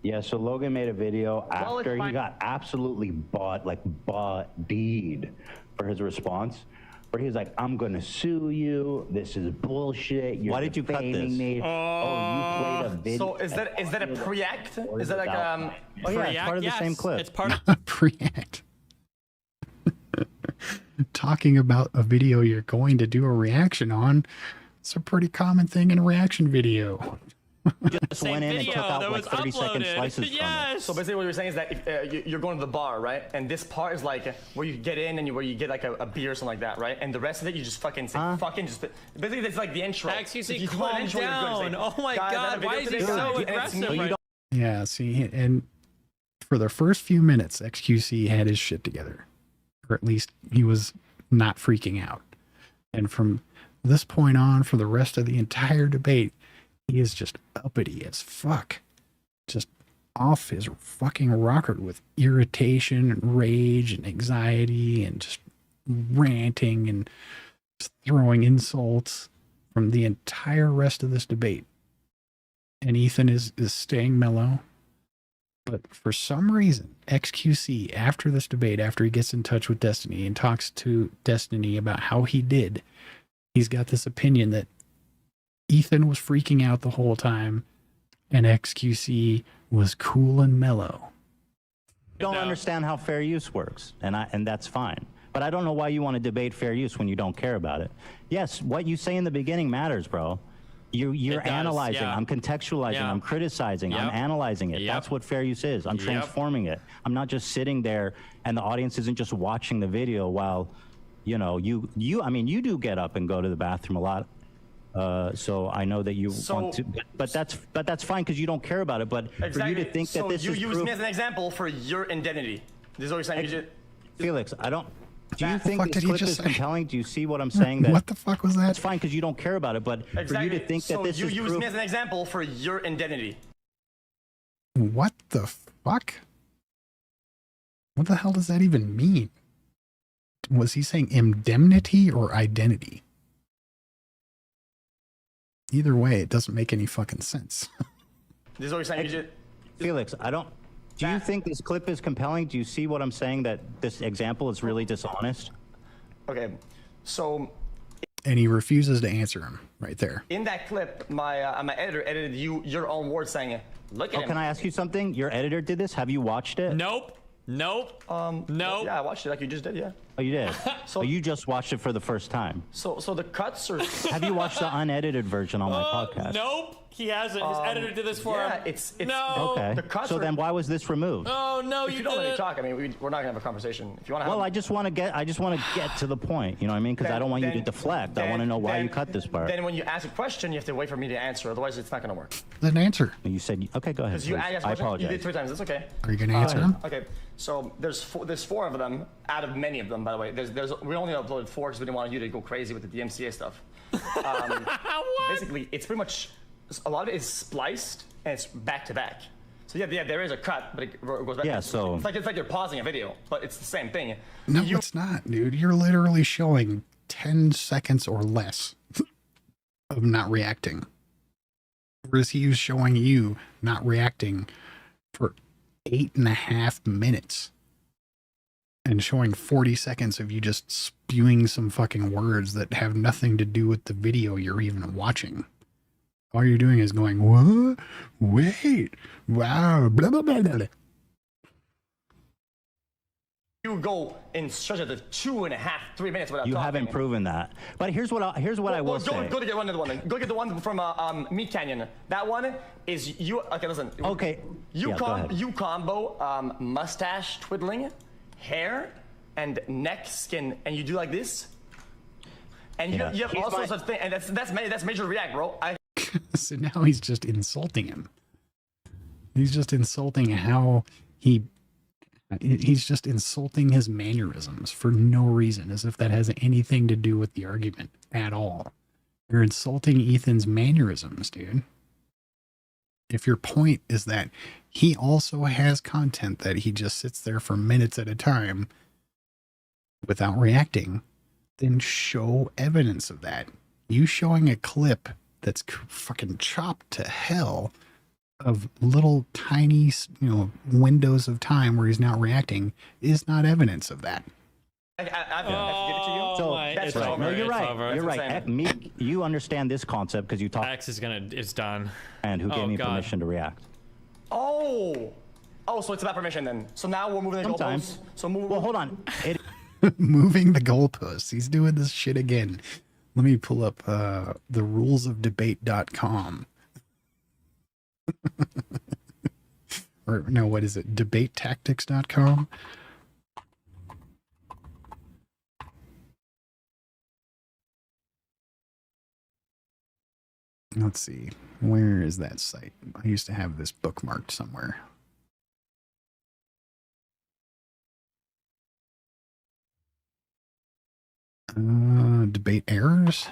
Speaker 2: Yeah, so Logan made a video after he got absolutely bodied for his response, where he was like, I'm going to sue you. This is bullshit. You're
Speaker 3: Why did you cut this?
Speaker 2: Me. Oh, you played a video.
Speaker 4: So is that a pre-act? Is that like
Speaker 2: Oh, yeah, it's part of the same clip.
Speaker 3: It's part of
Speaker 1: A pre-act. Talking about a video you're going to do a reaction on, it's a pretty common thing in a reaction video.
Speaker 2: Just went in and took out like 30-second slices from it.
Speaker 4: So basically what you're saying is that if, you're going to the bar, right? And this part is like where you get in and where you get like a beer or something like that, right? And the rest of it you just fucking say, basically it's like the intro.
Speaker 3: xQc, calm down. Oh my God, why is he so aggressive right now?
Speaker 1: Yeah, see, and for the first few minutes, xQc had his shit together. Or at least he was not freaking out. And from this point on, for the rest of the entire debate, he is just uppity as fuck. Just off his fucking rocker with irritation and rage and anxiety and just ranting and just throwing insults from the entire rest of this debate. And Ethan is staying mellow. But for some reason, xQc, after this debate, after he gets in touch with Destiny and talks to Destiny about how he did, he's got this opinion that Ethan was freaking out the whole time and xQc was cool and mellow.
Speaker 2: I don't understand how fair use works, and that's fine. But I don't know why you want to debate fair use when you don't care about it. Yes, what you say in the beginning matters, bro. You're analyzing, yeah. I'm contextualizing, yeah. I'm criticizing, I'm analyzing it. That's what fair use is. I'm transforming it. I'm not just sitting there and the audience isn't just watching the video while, you know, I mean, you do get up and go to the bathroom a lot. So I know that you want to, but that's fine because you don't care about it. But for you to think that this is
Speaker 4: you use me as an example for your identity. This is what you're saying.
Speaker 2: Felix, I don't. Do you think this clip is compelling? Do you see what I'm saying? That
Speaker 1: what the fuck was that?
Speaker 2: That's fine because you don't care about it. But for you to think that this is
Speaker 4: you use me as an example for your identity.
Speaker 1: What the fuck? What the hell does that even mean? Was he saying indemnity or identity? Either way, it doesn't make any fucking sense.
Speaker 4: This is what you're saying.
Speaker 2: Felix, I don't. Do you think this clip is compelling? Do you see what I'm saying, that this example is really dishonest?
Speaker 4: Okay, so.
Speaker 1: And he refuses to answer him right there.
Speaker 4: In that clip, my editor edited your own words saying, look at him.
Speaker 2: Can I ask you something? Your editor did this? Have you watched it?
Speaker 3: Nope. Nope. Nope.
Speaker 4: Yeah, I watched it like you just did, yeah.
Speaker 2: Oh, you did? So you just watched it for the first time.
Speaker 4: So the cuts are.
Speaker 2: Have you watched the unedited version on my podcast?
Speaker 3: Nope, he hasn't. His editor did this for him.
Speaker 4: It's
Speaker 3: no.
Speaker 2: Okay.
Speaker 4: The cuts
Speaker 2: So
Speaker 4: are,
Speaker 2: then why was this removed?
Speaker 3: Oh no,
Speaker 4: if
Speaker 3: you
Speaker 4: you don't let me
Speaker 3: didn't.
Speaker 4: talk, I mean, we're not gonna have a conversation. If you want to have.
Speaker 2: Well, I just want to get to the point. You know what I mean? Because I don't want you to deflect. I want to know why you cut this part.
Speaker 4: Then when you ask a question, you have to wait for me to answer. Otherwise, it's not gonna work.
Speaker 1: Then answer.
Speaker 2: You said, okay, go ahead.
Speaker 4: Because you
Speaker 2: please.
Speaker 4: asked a
Speaker 2: I
Speaker 4: question, you
Speaker 2: apologize.
Speaker 4: did 3 times. That's okay.
Speaker 1: Are you going to answer him?
Speaker 4: Okay. So there's 4 of them out of many of them, by the way. We only uploaded 4 because we didn't want you to go crazy with the DMCA stuff. Basically, it's pretty much a lot of it is spliced and it's back to back. So yeah, there is a cut, but it goes back.
Speaker 2: Yeah, so
Speaker 4: it's like you're pausing a video, but it's the same thing.
Speaker 1: No, it's not, dude. You're literally showing 10 seconds or less of not reacting. Whereas he was showing you not reacting for 8.5 minutes. And showing 40 seconds of you just spewing some fucking words that have nothing to do with the video you're even watching. All you're doing is going, what? Wait. Wow. Blah, blah, blah, blah.
Speaker 4: You go in stretches of 2.5, 3 minutes without
Speaker 2: you
Speaker 4: talking.
Speaker 2: haven't proven that. But here's what I will say.
Speaker 4: Go to get one of the one. Then. Go get the one from Meat Canyon. That one is you. Okay, listen.
Speaker 2: Okay.
Speaker 4: You
Speaker 2: Yeah, go ahead.
Speaker 4: you combo mustache twiddling, hair, and neck skin, and you do like this. And
Speaker 2: Yeah.
Speaker 4: you have all sorts of things, and that's major react, bro.
Speaker 1: So now he's just insulting him. He's just insulting how he's just insulting his mannerisms for no reason, as if that has anything to do with the argument at all. You're insulting Ethan's mannerisms, dude. If your point is that he also has content that he just sits there for minutes at a time without reacting, then show evidence of that. You showing a clip that's fucking chopped to hell of little tiny, windows of time where he's not reacting is not evidence of that.
Speaker 4: I have to give it to you.
Speaker 2: So
Speaker 4: that's
Speaker 2: right.
Speaker 4: over.
Speaker 2: No, you're
Speaker 3: It's
Speaker 2: right.
Speaker 3: over.
Speaker 2: You're
Speaker 4: That's
Speaker 2: right.
Speaker 4: insane.
Speaker 2: You understand this concept because you talked
Speaker 3: X is it's done.
Speaker 2: and who gave
Speaker 3: Oh,
Speaker 2: me
Speaker 3: God.
Speaker 2: permission to react.
Speaker 4: Oh, so it's about permission then. So now we're moving the
Speaker 2: Sometimes.
Speaker 4: goalposts. So move.
Speaker 2: Well, hold on.
Speaker 1: Moving the goalposts. He's doing this shit again. Let me pull up the rulesofdebate.com. Or no, what is it? Debatetactics.com? Let's see. Where is that site? I used to have this bookmarked somewhere. Debate errors?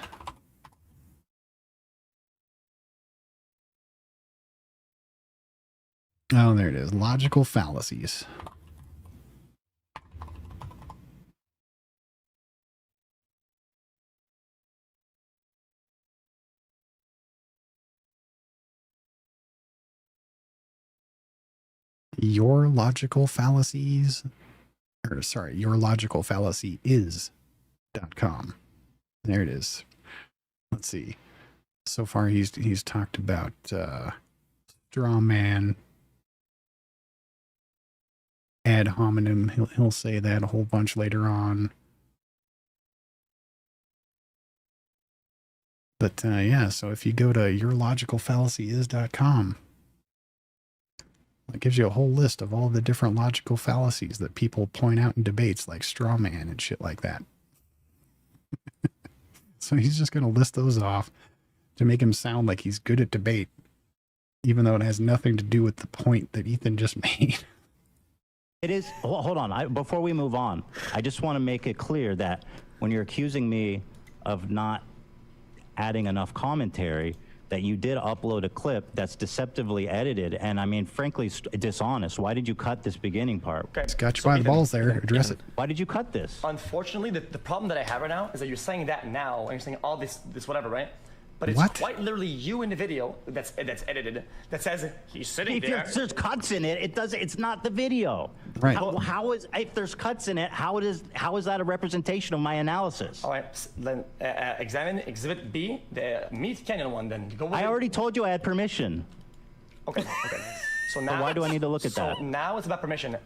Speaker 1: Oh, there it is. Logical fallacies. Your logical fallacies, or sorry, your logical fallacy is.com. There it is. Let's see. So far, he's talked about straw man, ad hominem. He'll say that a whole bunch later on. But yeah, so if you go to yourlogicalfallacyis.com, it gives you a whole list of all the different logical fallacies that people point out in debates, like straw man and shit like that. So he's just going to list those off to make him sound like he's good at debate, even though it has nothing to do with the point that Ethan just made.
Speaker 2: It is. Hold on. Before we move on, I just want to make it clear that when you're accusing me of not adding enough commentary, that you did upload a clip that's deceptively edited, and I mean, frankly, dishonest. Why did you cut this beginning part?
Speaker 4: Okay.
Speaker 1: It's got you by the balls there. Address it.
Speaker 2: Why did you cut this?
Speaker 4: Unfortunately, the problem that I have right now is that you're saying that now, and you're saying all this whatever, right? But it's
Speaker 1: What?
Speaker 4: quite literally you in the video that's edited that says he's sitting
Speaker 2: If
Speaker 4: there.
Speaker 2: there's cuts in it, it's not the video.
Speaker 1: Right.
Speaker 2: How is, if there's cuts in it, how is that a representation of my analysis?
Speaker 4: All right, then examine Exhibit B, the Meat Canyon one. Then go. With
Speaker 2: I
Speaker 4: it.
Speaker 2: already told you I had permission.
Speaker 4: Okay. So now.
Speaker 2: why do I need to look at that?
Speaker 4: So now it's about permission.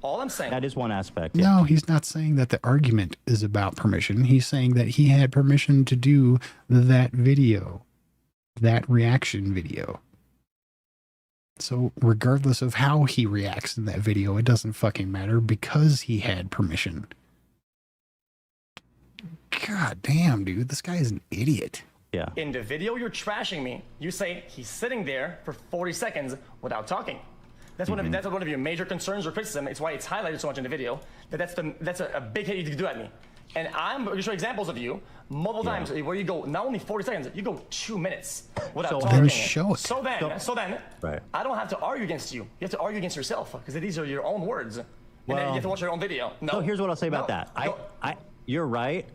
Speaker 4: All I'm saying.
Speaker 2: That is one aspect. Yeah.
Speaker 1: No, he's not saying that the argument is about permission. He's saying that he had permission to do that video, that reaction video. So regardless of how he reacts in that video, it doesn't fucking matter because he had permission. God damn, dude, this guy is an idiot.
Speaker 2: Yeah.
Speaker 4: In the video, you're trashing me. You say he's sitting there for 40 seconds without talking. That's one of your major concerns or criticism. It's why it's highlighted so much in the video. That's a big hit you can do at me. And I'm going to show examples of you multiple times where you go not only 40 seconds, you go 2 minutes without talking.
Speaker 1: Then show it.
Speaker 4: So then,
Speaker 2: right.
Speaker 4: I don't have to argue against you. You have to argue against yourself because these are your own words. And then you have to watch your own video. No.
Speaker 2: So here's what I'll say about that. You're right,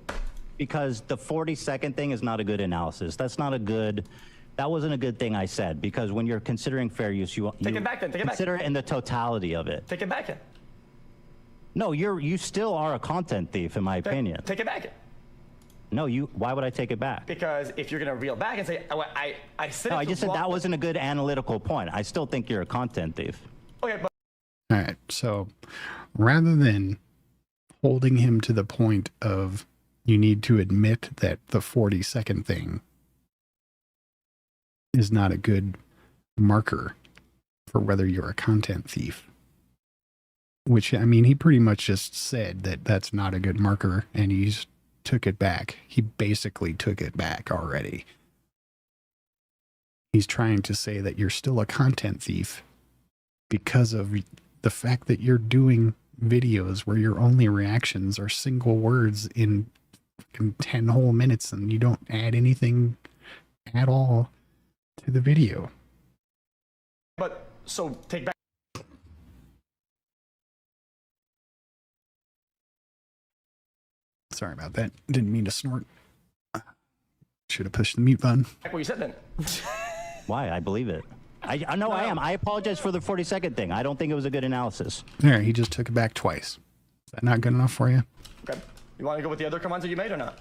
Speaker 2: because the 40-second thing is not a good analysis. That wasn't a good thing I said, because when you're considering fair use, you
Speaker 4: Take it back then. Take it back.
Speaker 2: consider it in the totality of it.
Speaker 4: Take it back.
Speaker 2: No, you still are a content thief, in my opinion.
Speaker 4: Take it back.
Speaker 2: No, why would I take it back?
Speaker 4: Because if you're gonna reel back and say, I said.
Speaker 2: No, I just said that wasn't a good analytical point. I still think you're a content thief.
Speaker 4: Okay, but.
Speaker 1: All right, so rather than holding him to the point of you need to admit that the 40-second thing is not a good marker for whether you're a content thief, which, I mean, he pretty much just said that that's not a good marker, and he's took it back. He basically took it back already. He's trying to say that you're still a content thief because of the fact that you're doing videos where your only reactions are single words in 10 whole minutes and you don't add anything at all to the video.
Speaker 4: But, so, take back.
Speaker 1: Sorry about that. Didn't mean to snort. Should have pushed the mute button.
Speaker 4: What you said then.
Speaker 2: Why? I believe it. I know I am. I apologize for the 40-second thing. I don't think it was a good analysis.
Speaker 1: There, he just took it back twice. Is that not good enough for you?
Speaker 4: Okay. You want to go with the other comments that you made or not?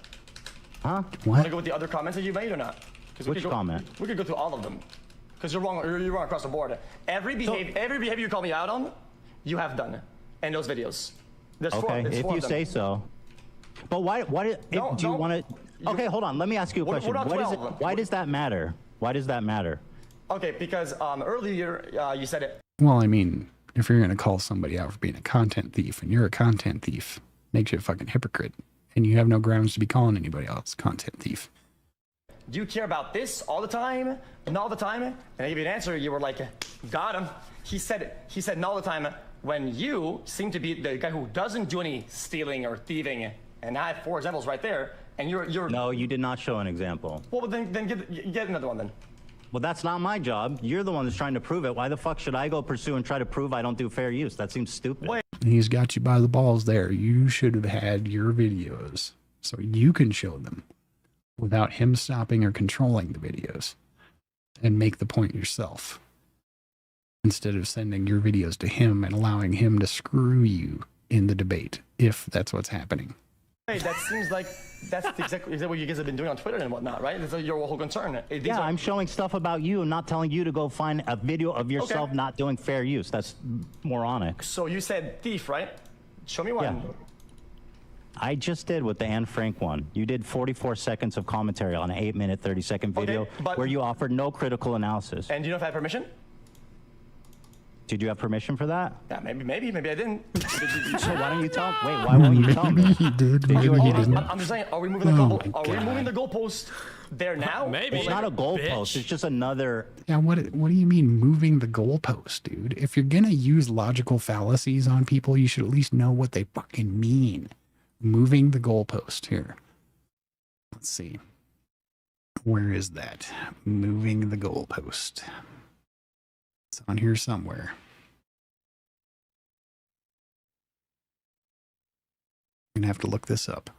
Speaker 2: Huh?
Speaker 4: You want to go with the other comments that you made or not?
Speaker 2: Which comment?
Speaker 4: We could go through all of them. Because you're wrong. You're wrong across the board. Every behavior you call me out on, you have done in those videos. There's
Speaker 2: okay,
Speaker 4: if
Speaker 2: you say so. But why do you want to? Okay, hold on. Let me ask you a question. Why does that matter? Why does that matter?
Speaker 4: Okay, because earlier you said it.
Speaker 1: Well, I mean, if you're going to call somebody out for being a content thief and you're a content thief, makes you a fucking hypocrite. And you have no grounds to be calling anybody else content thief.
Speaker 4: Do you care about this all the time and all the time? And I gave you an answer. You were like, got him. He said all the time when you seem to be the guy who doesn't do any stealing or thieving. And I have 4 examples right there. And you're.
Speaker 2: No, you did not show an example.
Speaker 4: Well, then get another one then.
Speaker 2: Well, that's not my job. You're the one that's trying to prove it. Why the fuck should I go pursue and try to prove I don't do fair use? That seems stupid.
Speaker 4: Wait.
Speaker 1: He's got you by the balls there. You should have had your videos so you can show them without him stopping or controlling the videos and make the point yourself instead of sending your videos to him and allowing him to screw you in the debate, if that's what's happening.
Speaker 4: That seems like that's exactly what you guys have been doing on Twitter and whatnot, right? That's your whole concern.
Speaker 2: Yeah, I'm showing stuff about you and not telling you to go find a video of yourself not doing fair use. That's moronic.
Speaker 4: So you said thief, right? Show me one.
Speaker 2: Yeah. I just did with the Anne Frank one. You did 44 seconds of commentary on an 8-minute, 30-second video where you offered no critical analysis.
Speaker 4: And do you know if I had permission?
Speaker 2: Did you have permission for that?
Speaker 4: Yeah, maybe I didn't.
Speaker 2: So why don't you tell? Wait, why won't you tell me?
Speaker 1: Did you or you didn't?
Speaker 4: I'm just saying, are we moving the goal? Are we moving the goalpost there now?
Speaker 3: Maybe.
Speaker 2: It's not a goalpost. It's just another.
Speaker 1: Yeah, what do you mean moving the goalpost, dude? If you're gonna use logical fallacies on people, you should at least know what they fucking mean. Moving the goalpost here. Let's see. Where is that? Moving the goalpost. It's on here somewhere. I'm gonna have to look this up.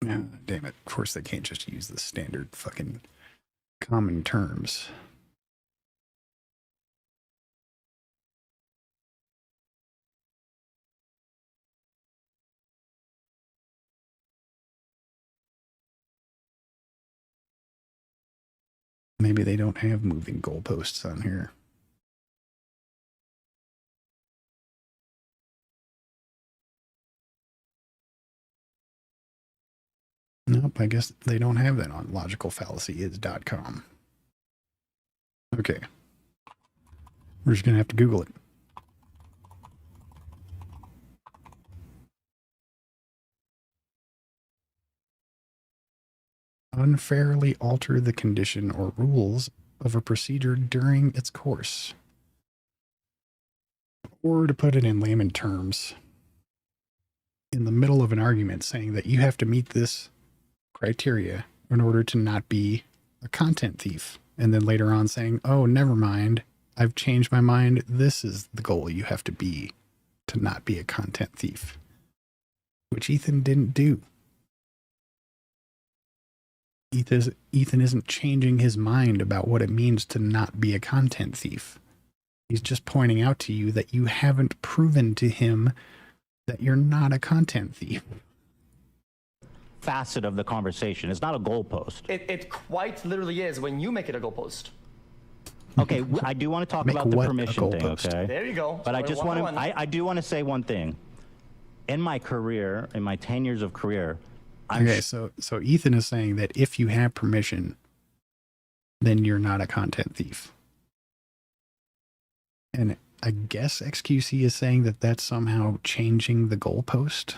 Speaker 1: Yeah, damn it. Of course, they can't just use the standard fucking common terms. Maybe they don't have moving goalposts on here. Nope, I guess they don't have that on logicalfallacyis.com. Okay. We're just going to have to Google it. Unfairly alter the condition or rules of a procedure during its course. Or to put it in layman terms, in the middle of an argument saying that you have to meet this criteria in order to not be a content thief. And then later on saying, oh, never mind, I've changed my mind. This is the goal you have to be to not be a content thief. Which Ethan didn't do. Ethan isn't changing his mind about what it means to not be a content thief. He's just pointing out to you that you haven't proven to him that you're not a content thief.
Speaker 2: Facet of the conversation. It's not a goalpost.
Speaker 4: It quite literally is when you make it a goalpost.
Speaker 2: Okay, I do want to talk about the permission thing, okay?
Speaker 4: There you go.
Speaker 2: But I just want to, I do want to say one thing. In my career, in my 10 years of career,
Speaker 1: so Ethan is saying that if you have permission, then you're not a content thief. And I guess xQc is saying that that's somehow changing the goalpost.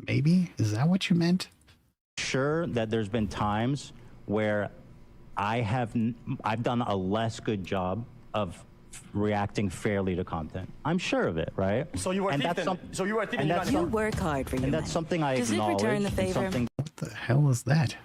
Speaker 1: Maybe? Is that what you meant?
Speaker 2: Sure that there's been times where I've done a less good job of reacting fairly to content. I'm sure of it, right?
Speaker 4: So you were
Speaker 11: You work hard for your
Speaker 2: and that's something I
Speaker 11: Does
Speaker 2: acknowledge.
Speaker 11: it return the favor?
Speaker 1: What the hell is that?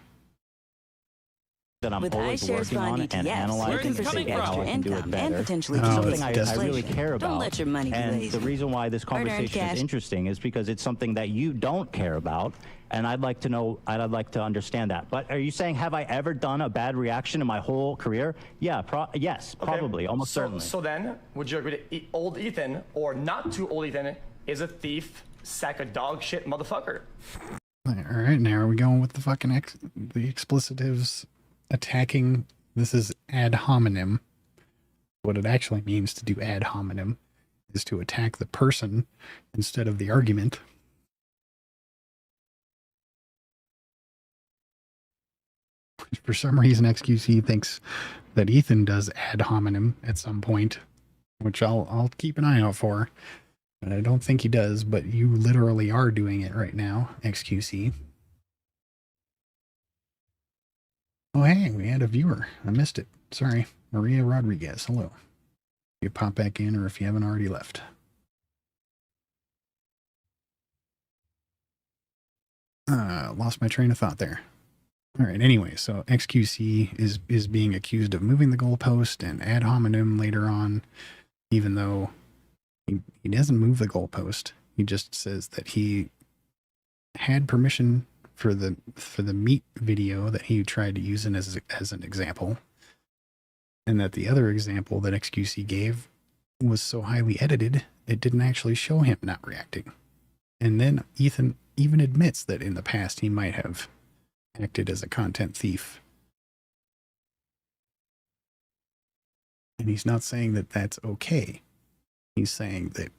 Speaker 2: That I'm
Speaker 11: With
Speaker 2: always
Speaker 11: iShares
Speaker 2: working on
Speaker 11: Bond
Speaker 2: and
Speaker 11: ETFs,
Speaker 2: analyzing
Speaker 11: you
Speaker 2: to
Speaker 11: can
Speaker 2: see
Speaker 11: protect
Speaker 2: how
Speaker 11: your
Speaker 2: I can do it
Speaker 11: income
Speaker 2: better.
Speaker 11: and potentially
Speaker 2: It's something I
Speaker 11: inflation.
Speaker 2: really care about.
Speaker 11: Don't let your money be
Speaker 2: and
Speaker 11: lazy.
Speaker 2: the reason why this
Speaker 11: Hard-earned
Speaker 2: conversation
Speaker 11: cash.
Speaker 2: is interesting is because it's something that you don't care about, and I'd like to know, I'd like to understand that. But are you saying, have I ever done a bad reaction in my whole career? Yeah, yes, probably, almost certainly.
Speaker 4: So then, would you agree that old Ethan, or not too old Ethan, is a thief, sack of dog shit motherfucker?
Speaker 1: All right, now are we going with the fucking the explicitives attacking? This is ad hominem. What it actually means to do ad hominem is to attack the person instead of the argument. For some reason, xQc thinks that Ethan does ad hominem at some point, which I'll keep an eye out for. But I don't think he does, but you literally are doing it right now, xQc. Oh, hey, we had a viewer. I missed it. Sorry. Maria Rodriguez. Hello. You pop back in, or if you haven't already left. Lost my train of thought there. All right, anyway, so xQc is being accused of moving the goalpost and ad hominem later on, even though he doesn't move the goalpost. He just says that he had permission for the meat video that he tried to use as an example, and that the other example that xQc gave was so highly edited it didn't actually show him not reacting. And then Ethan even admits that in the past he might have acted as a content thief. And he's not saying that that's okay. He's saying that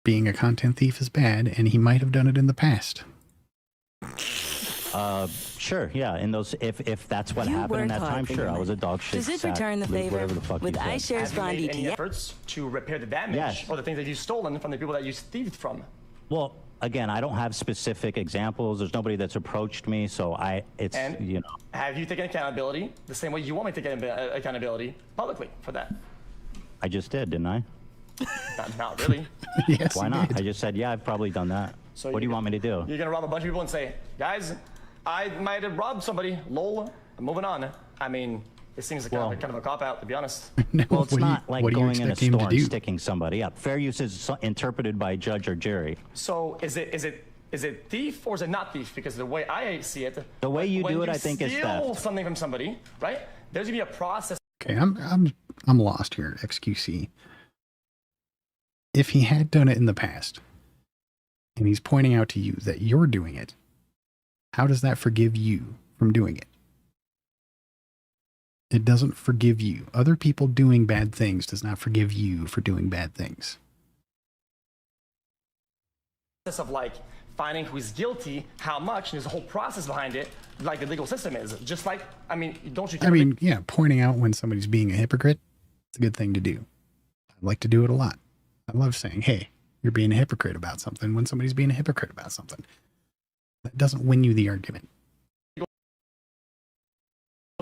Speaker 1: being a content thief is bad, and he might have done it in the past.
Speaker 2: Sure, yeah. In those, if that's what happened in that time, sure, I was a dog shit.
Speaker 11: Does it
Speaker 2: sack,
Speaker 11: return the favor
Speaker 2: whatever the fuck
Speaker 11: with
Speaker 2: you said.
Speaker 11: iShares
Speaker 4: Have you
Speaker 11: Bond
Speaker 4: made any
Speaker 11: ETF?
Speaker 4: efforts to repair the damage
Speaker 2: Yes.
Speaker 4: or the things that you've stolen from the people that you thieved from?
Speaker 2: Well, again, I don't have specific examples. There's nobody that's approached me, so
Speaker 4: And have you taken accountability the same way you want me to take accountability publicly for that?
Speaker 2: I just did, didn't I?
Speaker 4: Not really.
Speaker 1: Yes,
Speaker 2: Why
Speaker 1: he
Speaker 2: not?
Speaker 1: did.
Speaker 2: I just said, yeah, I've probably done that.
Speaker 4: So
Speaker 2: what do you want me to do?
Speaker 4: You're gonna rob a bunch of people and say, guys, I might have robbed somebody. Lol. I'm moving on. I mean, it seems like kind of a cop out, to be honest.
Speaker 1: No,
Speaker 2: Well, it's not like
Speaker 1: what do you
Speaker 2: going in a
Speaker 1: expect him to
Speaker 2: store
Speaker 1: do?
Speaker 2: and sticking somebody up. Fair use is interpreted by a judge or jury.
Speaker 4: So is it Is it thief or is it not thief? Because the way I see it,
Speaker 2: the way you do it, I think is theft.
Speaker 4: Steal something from somebody, right? There's gonna be a process.
Speaker 1: Okay, I'm lost here, xQc. If he had done it in the past, and he's pointing out to you that you're doing it, how does that forgive you from doing it? It doesn't forgive you. Other people doing bad things does not forgive you for doing bad things.
Speaker 4: Of like finding who's guilty, how much, and there's a whole process behind it, like the legal system is. Just like, I mean, don't you?
Speaker 1: I mean, yeah, pointing out when somebody's being a hypocrite, it's a good thing to do. I like to do it a lot. I love saying, hey, you're being a hypocrite about something when somebody's being a hypocrite about something. That doesn't win you the argument.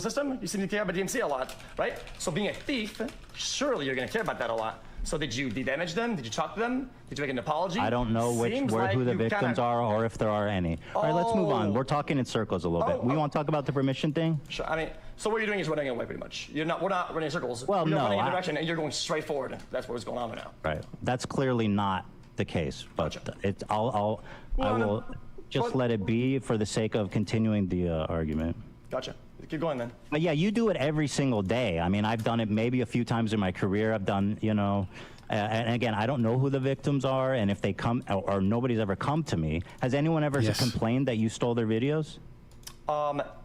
Speaker 4: System, you seem to care about DMC a lot, right? So being a thief, surely you're going to care about that a lot. So did you damage them? Did you talk to them? Did you make an apology?
Speaker 2: I don't know who the victims are or if there are any. All right, let's move on. We're talking in circles a little bit. We want to talk about the permission thing?
Speaker 4: Sure. I mean, so what you're doing is running away pretty much. We're not running in circles.
Speaker 2: Well,
Speaker 4: you're
Speaker 2: no.
Speaker 4: running in a direction and you're going straight forward. That's what's going on right now.
Speaker 2: Right. That's clearly not the case, but
Speaker 4: gotcha.
Speaker 2: I will just let it be for the sake of continuing the argument.
Speaker 4: Gotcha. Keep going then.
Speaker 2: But yeah, you do it every single day. I mean, I've done it maybe a few times in my career. I've done, and again, I don't know who the victims are, and if they come, or nobody's ever come to me. Has anyone ever complained that you stole their videos?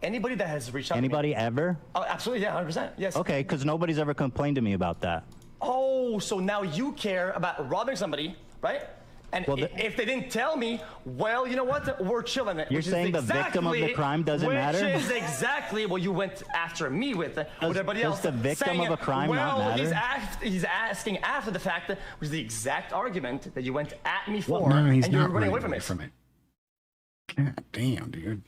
Speaker 4: Anybody that has reached out
Speaker 2: Anybody
Speaker 4: to me,
Speaker 2: ever?
Speaker 4: Oh, absolutely, yeah, 100%, yes.
Speaker 2: Okay, because nobody's ever complained to me about that.
Speaker 4: Oh, so now you care about robbing somebody, right? And if they didn't tell me, well, you know what? We're chilling.
Speaker 2: You're saying the victim of the crime doesn't matter?
Speaker 4: Which is exactly what you went after me with everybody else.
Speaker 2: Does the victim
Speaker 4: saying,
Speaker 2: of a crime not matter?
Speaker 4: He's asking after the fact, which is the exact argument that you went at me for,
Speaker 1: no, he's
Speaker 4: and you're
Speaker 1: not
Speaker 4: running away from it.
Speaker 1: God damn, dude.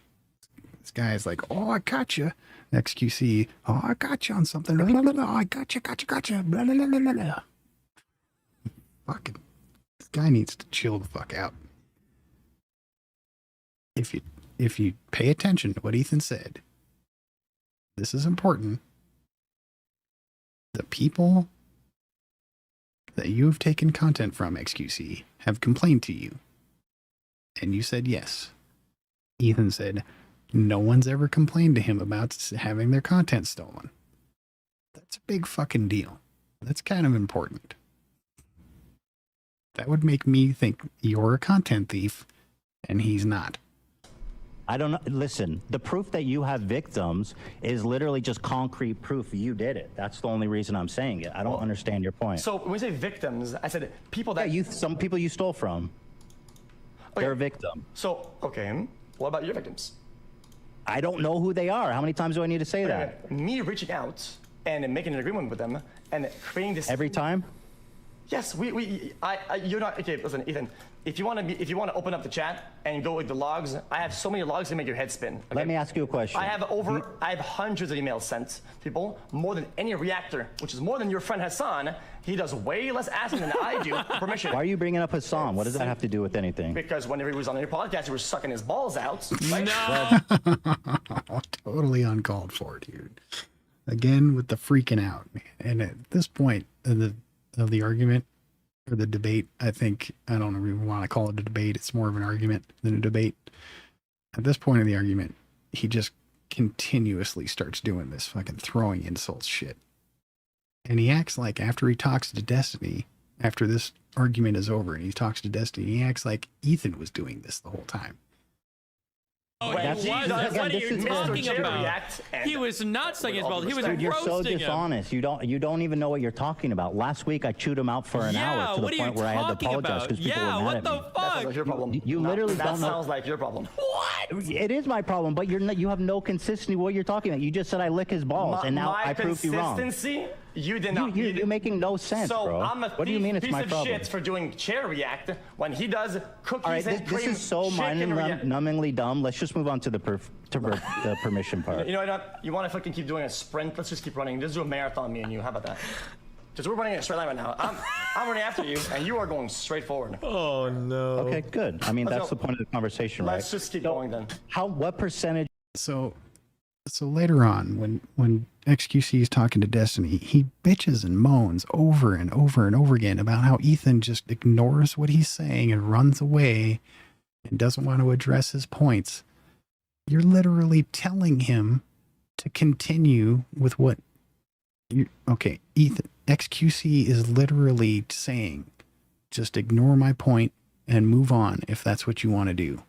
Speaker 1: This guy's like, oh, I got you. xQc, oh, I got you on something. Blah, blah, blah, blah. I got you. Blah, blah, blah, blah, blah. Fucking. This guy needs to chill the fuck out. If you pay attention to what Ethan said, this is important. The people that you have taken content from, xQc, have complained to you. And you said yes. Ethan said no one's ever complained to him about having their content stolen. That's a big fucking deal. That's kind of important. That would make me think you're a content thief, and he's not.
Speaker 2: I don't know. Listen, the proof that you have victims is literally just concrete proof you did it. That's the only reason I'm saying it. I don't understand your point.
Speaker 4: So when we say victims, I said people that...
Speaker 2: Yeah, some people you stole from.
Speaker 4: Okay.
Speaker 2: They're a victim.
Speaker 4: So, okay, what about your victims?
Speaker 2: I don't know who they are. How many times do I need to say that?
Speaker 4: Me reaching out and making an agreement with them and creating this...
Speaker 2: Every time?
Speaker 4: Yes, you're not, okay, listen, Ethan, if you want to open up the chat and go with the logs, I have so many logs to make your head spin. Okay?
Speaker 2: Let me ask you a question.
Speaker 4: I have hundreds of emails sent to people, more than any reactor, which is more than your friend Hassan. He does way less asking than I do for permission.
Speaker 2: Why are you bringing up Hassan? What does that have to do with anything?
Speaker 4: Because whenever he was on your podcast, he was sucking his balls out. Right?
Speaker 1: No! Totally uncalled for, dude. Again, with the freaking out, man. And at this point of the argument, or the debate, I don't even want to call it a debate. It's more of an argument than a debate. At this point of the argument, he just continuously starts doing this fucking throwing insults shit. And he acts like after he talks to Destiny, after this argument is over and he talks to Destiny, he acts like Ethan was doing this the whole time.
Speaker 3: Oh, what are you talking about? He was not saying his balls. He was roasting him.
Speaker 2: You're so dishonest. You don't even know what you're talking about. Last week I chewed him out for an hour to the point where I had to apologize because people were mad at me.
Speaker 3: What the fuck?
Speaker 4: That's your problem.
Speaker 2: You literally don't know.
Speaker 4: That sounds like your problem.
Speaker 2: What? It is my problem, but you have no consistency what you're talking about. You just said I lick his balls, and now I proved you wrong.
Speaker 4: Consistency? You did not.
Speaker 2: You're making no sense, bro.
Speaker 4: I'm a
Speaker 2: what do you mean it's my problem?
Speaker 4: piece of shit for doing chair react when he does cookies and cream.
Speaker 2: This is so mind-numbingly dumb. Let's just move on to the permission part.
Speaker 4: You know what? You want to fucking keep doing a sprint? Let's just keep running. Let's do a marathon, me and you. How about that? Because we're running in a straight line right now. I'm running after you, and you are going straight forward.
Speaker 3: Oh no.
Speaker 2: Okay, good. I mean, that's the point of the conversation, right?
Speaker 4: Let's just keep going then.
Speaker 2: What percentage?
Speaker 1: So later on, when xQc is talking to Destiny, he bitches and moans over and over and over again about how Ethan just ignores what he's saying and runs away and doesn't want to address his points, you're literally telling him to continue with what you, okay, Ethan, xQc is literally saying, just ignore my point and move on if that's what you want to do.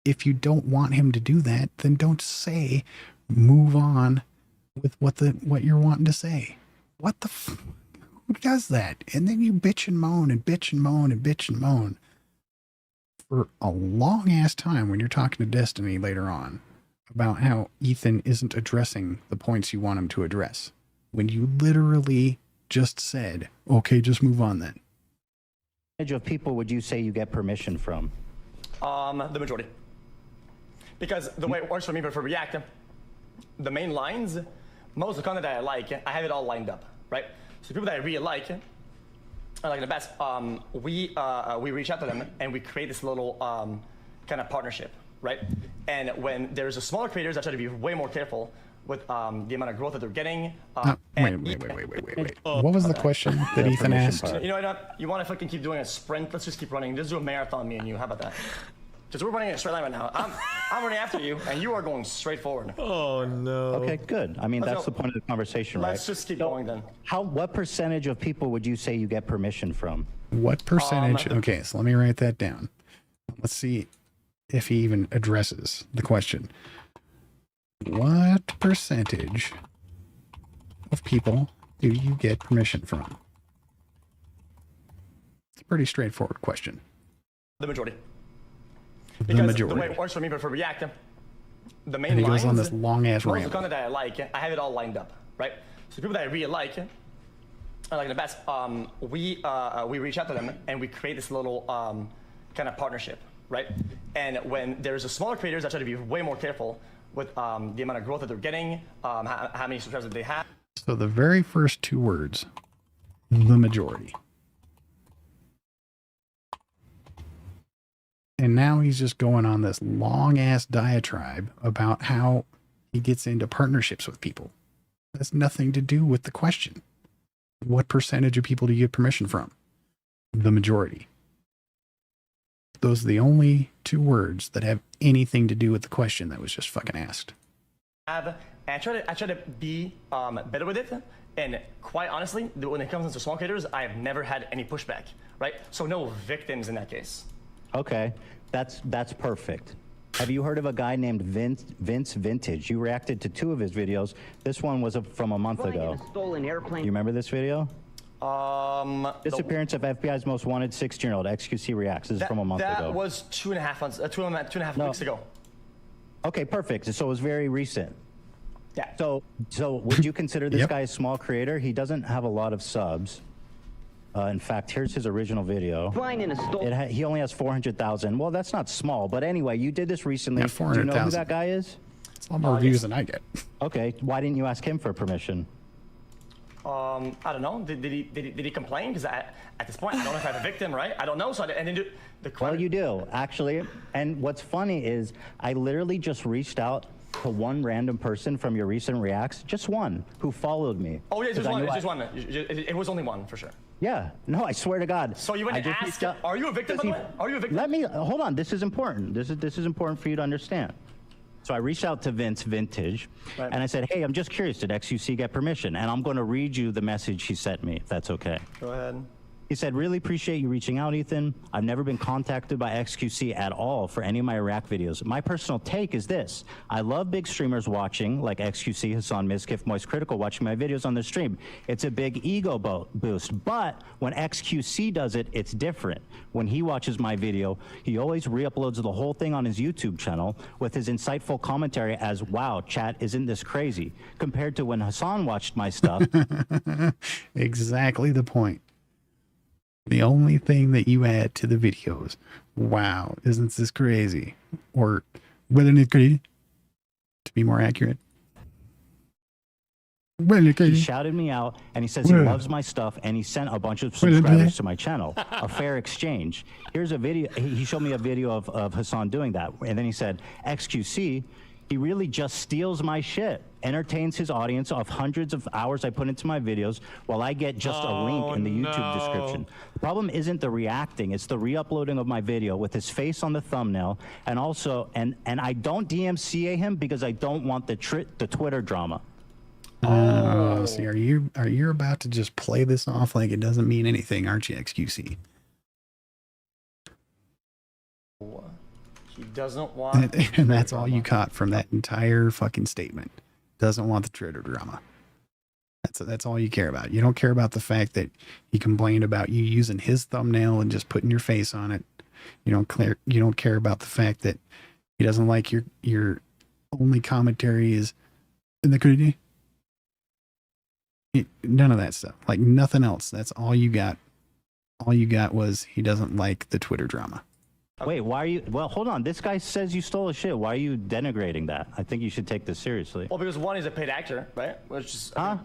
Speaker 1: If you don't want him to do that, then don't say move on with what you're wanting to say. What the who does that? And then you bitch and moan and bitch and moan and bitch and moan for a long ass time when you're talking to Destiny later on about how Ethan isn't addressing the points you want him to address. When you literally just said, okay, just move on then.
Speaker 2: Of people would you say you get permission from?
Speaker 4: The majority. Because the way it works for me, but for React, the main lines, most of the content that I like, I have it all lined up, right? So people that I really like the best, we reach out to them and we create this little kind of partnership, right? And when there's a smaller creators, I try to be way more careful with the amount of growth that they're getting.
Speaker 1: Wait. What was the question that Ethan asked?
Speaker 4: You know what? You want to fucking keep doing a sprint? Let's just keep running. Let's do a marathon, me and you. How about that? Because we're running in a straight line right now. I'm running after you, and you are going straight forward.
Speaker 3: Oh no.
Speaker 2: Okay, good. I mean, that's the point of the conversation, right?
Speaker 4: Let's just keep going then.
Speaker 2: What percentage of people would you say you get permission from?
Speaker 1: What percentage? Okay, so let me write that down. Let's see if he even addresses the question. What percentage of people do you get permission from? It's a pretty straightforward question.
Speaker 4: The majority.
Speaker 1: The
Speaker 4: Because
Speaker 1: majority.
Speaker 4: the way it works for me, but for React, the main
Speaker 1: And he goes on
Speaker 4: lines,
Speaker 1: this long ass
Speaker 4: most of
Speaker 1: rant.
Speaker 4: the content that I like, I have it all lined up, right? So people that I really like the best, we reach out to them and we create this little kind of partnership, right? And when there's a smaller creators, I try to be way more careful with the amount of growth that they're getting, how many subscribers that they have.
Speaker 1: So the very first two words, the majority. And now he's just going on this long ass diatribe about how he gets into partnerships with people. That has nothing to do with the question. What percentage of people do you get permission from? The majority. Those are the only two words that have anything to do with the question that was just fucking asked.
Speaker 4: And I try to be better with it. And quite honestly, when it comes to small creators, I have never had any pushback, right? So no victims in that case.
Speaker 2: Okay, that's perfect. Have you heard of a guy named Vince Vintage? You reacted to 2 of his videos. This one was from a month ago.
Speaker 8: Stolen airplane.
Speaker 2: You remember this video? Disappearance of FBI's most wanted 16-year-old. xQc reacts. This is from a month ago.
Speaker 4: That was 2.5 months, 2.5 weeks ago.
Speaker 2: Okay, perfect. So it was very recent.
Speaker 4: Yeah.
Speaker 2: So would you consider this guy a small creator? He doesn't have a lot of subs. In fact, here's his original video.
Speaker 8: Flying in a
Speaker 2: He only has 400,000. Well, that's not small, but anyway, you did this recently.
Speaker 1: Yeah,
Speaker 2: Do you know who
Speaker 1: 400,000.
Speaker 2: that guy is?
Speaker 1: It's a lot more views than I get.
Speaker 2: Okay, why didn't you ask him for permission?
Speaker 4: I don't know. Did he complain? Because at this point, I don't know if I have a victim, right? I don't know. So I didn't do the.
Speaker 2: Well, you do actually. And what's funny is I literally just reached out to one random person from your recent reacts, just one, who followed me.
Speaker 4: Oh yeah, just one.
Speaker 2: I
Speaker 4: Just one. It was only one for sure.
Speaker 2: Yeah, no, I swear to God.
Speaker 4: So you went and asked, are you a victim, by the way? Are you a victim?
Speaker 2: Let me, hold on, this is important. This is important for you to understand. So I reached out to Vince Vintage, and I said, hey, I'm just curious, did xQc get permission? And I'm gonna read you the message he sent me, if that's okay.
Speaker 4: Go ahead.
Speaker 2: He said, really appreciate you reaching out, Ethan. I've never been contacted by xQc at all for any of my Iraq videos. My personal take is this. I love big streamers watching, like xQc, Hassan Mizkif, Moist Critical, watching my videos on their stream. It's a big ego boost, but when xQc does it, it's different. When he watches my video, he always re-uploads the whole thing on his YouTube channel with his insightful commentary as, wow, chat, isn't this crazy? Compared to when Hassan watched my stuff.
Speaker 1: Exactly the point. The only thing that you add to the videos, wow, isn't this crazy? Or, wasn't it crazy? To be more accurate.
Speaker 2: He shouted me out, and he says he loves my stuff, and he sent a bunch of subscribers to my channel. A fair exchange. Here's a video. He showed me a video of Hassan doing that, and then he said, xQc, He really just steals my shit, entertains his audience of hundreds of hours I put into my videos while I get just a link in the YouTube description. The problem isn't the reacting, it's the re-uploading of my video with his face on the thumbnail, and also, and I don't DMCA him because I don't want the Twitter drama.
Speaker 1: Oh, see, are you about to just play this off like it doesn't mean anything, aren't you, XQC?
Speaker 4: He doesn't want...
Speaker 1: And that's all you caught from that entire fucking statement. Doesn't want the Twitter drama. That's all you care about. You don't care about the fact that he complained about you using his thumbnail and just putting your face on it. You don't care about the fact that he doesn't like your only commentary is in the community. None of that stuff. Like nothing else. That's all you got. All you got was he doesn't like the Twitter drama.
Speaker 2: Wait, why are you... Well, hold on. This guy says you stole his shit. Why are you denigrating that? I think you should take this seriously.
Speaker 4: Well, because one, he's a paid actor, right? Which is...
Speaker 2: Huh?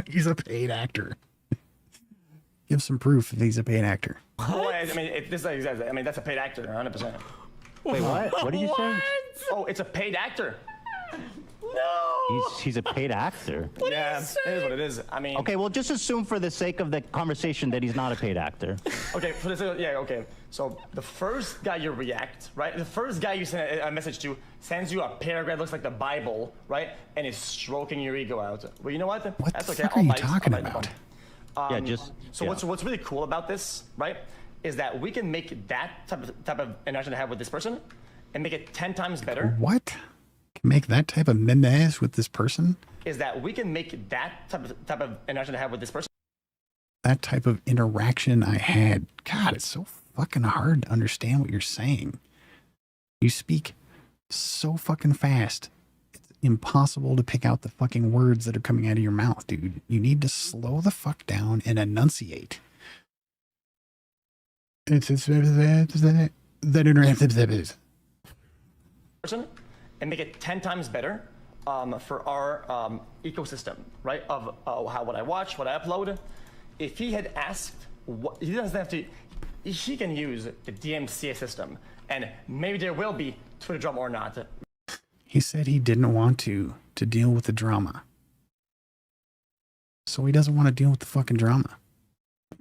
Speaker 1: He's a paid actor. Give some proof if he's a paid actor.
Speaker 4: Well, I mean, that's a paid actor, 100%.
Speaker 2: Wait, what? What did you say?
Speaker 4: Oh, it's a paid actor.
Speaker 3: No.
Speaker 2: He's a paid actor.
Speaker 4: Yeah, it is what it is. I mean...
Speaker 2: Okay, well, just assume for the sake of the conversation that he's not a paid actor.
Speaker 4: Okay, for this, yeah, okay. So the first guy you react, right? The first guy you send a message to sends you a paragraph, looks like the Bible, right? And is stroking your ego out. Well, you know what?
Speaker 1: What
Speaker 4: That's
Speaker 1: the
Speaker 4: okay.
Speaker 1: fuck are you talking about?
Speaker 2: Yeah, just...
Speaker 4: So
Speaker 2: yeah.
Speaker 4: what's really cool about this, right? Is that we can make that type of interaction I have with this person and make it 10 times better.
Speaker 1: What? Can make that type of memes with this person?
Speaker 4: Is that we can make that type of interaction I have with this person.
Speaker 1: That type of interaction I had. God, it's so fucking hard to understand what you're saying. You speak so fucking fast. It's impossible to pick out the fucking words that are coming out of your mouth, dude. You need to slow the fuck down and enunciate. That
Speaker 4: person and make it 10 times better for our ecosystem, right? Of what I watch, what I upload. If he had asked, he doesn't have to, he can use the DMCA system, and maybe there will be Twitter drama or not.
Speaker 1: He said he didn't want to deal with the drama. So he doesn't want to deal with the fucking drama.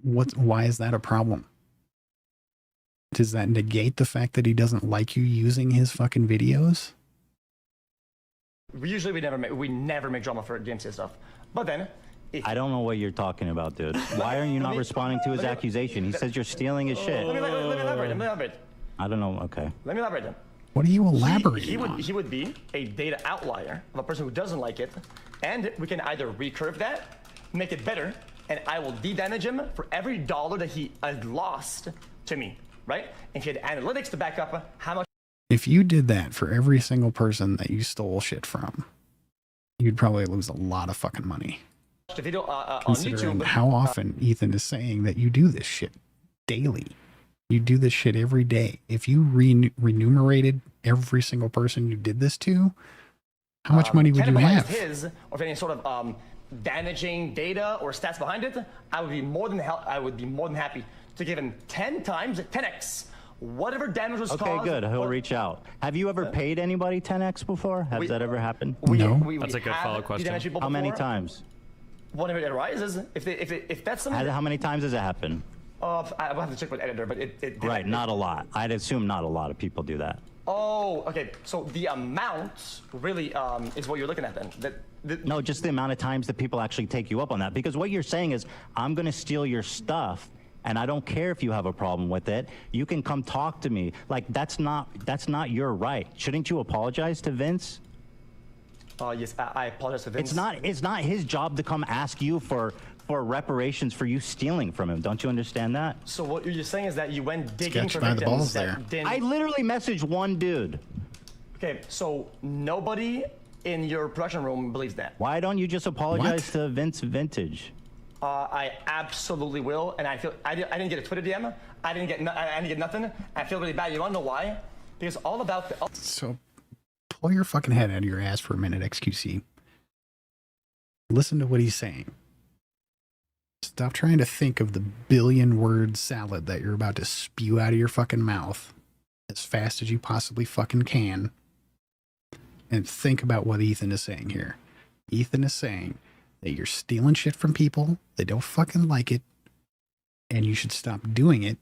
Speaker 1: Why is that a problem? Does that negate the fact that he doesn't like you using his fucking videos?
Speaker 4: Usually we never make drama for DMCA stuff. But then,
Speaker 2: I don't know what you're talking about, dude. Why are you not responding to his accusation? He says you're stealing his shit.
Speaker 4: Let me elaborate.
Speaker 2: I don't know. Okay.
Speaker 4: Let me elaborate then.
Speaker 1: What are you elaborating on?
Speaker 4: He would be a data outlier of a person who doesn't like it, and we can either recurve that, make it better, and I will de-damage him for every dollar that he has lost to me, right? And if you had analytics to back up how much...
Speaker 1: If you did that for every single person that you stole shit from, you'd probably lose a lot of fucking money.
Speaker 4: The video on
Speaker 1: Considering
Speaker 4: YouTube,
Speaker 1: how often Ethan is saying that you do this shit daily. You do this shit every day. If you remunerated every single person you did this to, how much money would you have?
Speaker 4: His or any sort of damaging data or stats behind it, I would be more than happy to give him 10 times 10x whatever damage was caused.
Speaker 2: Okay, good. He'll reach out. Have you ever paid anybody 10x before? Has that ever happened?
Speaker 1: No.
Speaker 3: That's a good follow-up question.
Speaker 2: How many times?
Speaker 4: Whenever it arises, if that's something.
Speaker 2: How many times does it happen?
Speaker 4: I will have to check with editor, but it
Speaker 2: right, not a lot. I'd assume not a lot of people do that.
Speaker 4: Oh, okay. So the amount really is what you're looking at then.
Speaker 2: No, just the amount of times that people actually take you up on that. Because what you're saying is, I'm going to steal your stuff, and I don't care if you have a problem with it. You can come talk to me. Like, that's not your right. Shouldn't you apologize to Vince?
Speaker 4: Yes, I apologize to Vince.
Speaker 2: It's not his job to come ask you for reparations for you stealing from him. Don't you understand that?
Speaker 4: So what you're saying is that you went digging for
Speaker 1: by the
Speaker 4: victims
Speaker 1: balls
Speaker 4: that
Speaker 1: there.
Speaker 4: didn't...
Speaker 2: I literally messaged one dude.
Speaker 4: Okay, so nobody in your production room believes that.
Speaker 2: Why don't you just apologize to Vince Vintage?
Speaker 4: I absolutely will, and I feel I didn't get a Twitter DM. I didn't get nothing. I feel really bad. You wanna know why? Because all about the...
Speaker 1: So pull your fucking head out of your ass for a minute, XQC. Listen to what he's saying. Stop trying to think of the billion word salad that you're about to spew out of your fucking mouth as fast as you possibly fucking can and think about what Ethan is saying here. Ethan is saying that you're stealing shit from people, they don't fucking like it, and you should stop doing it.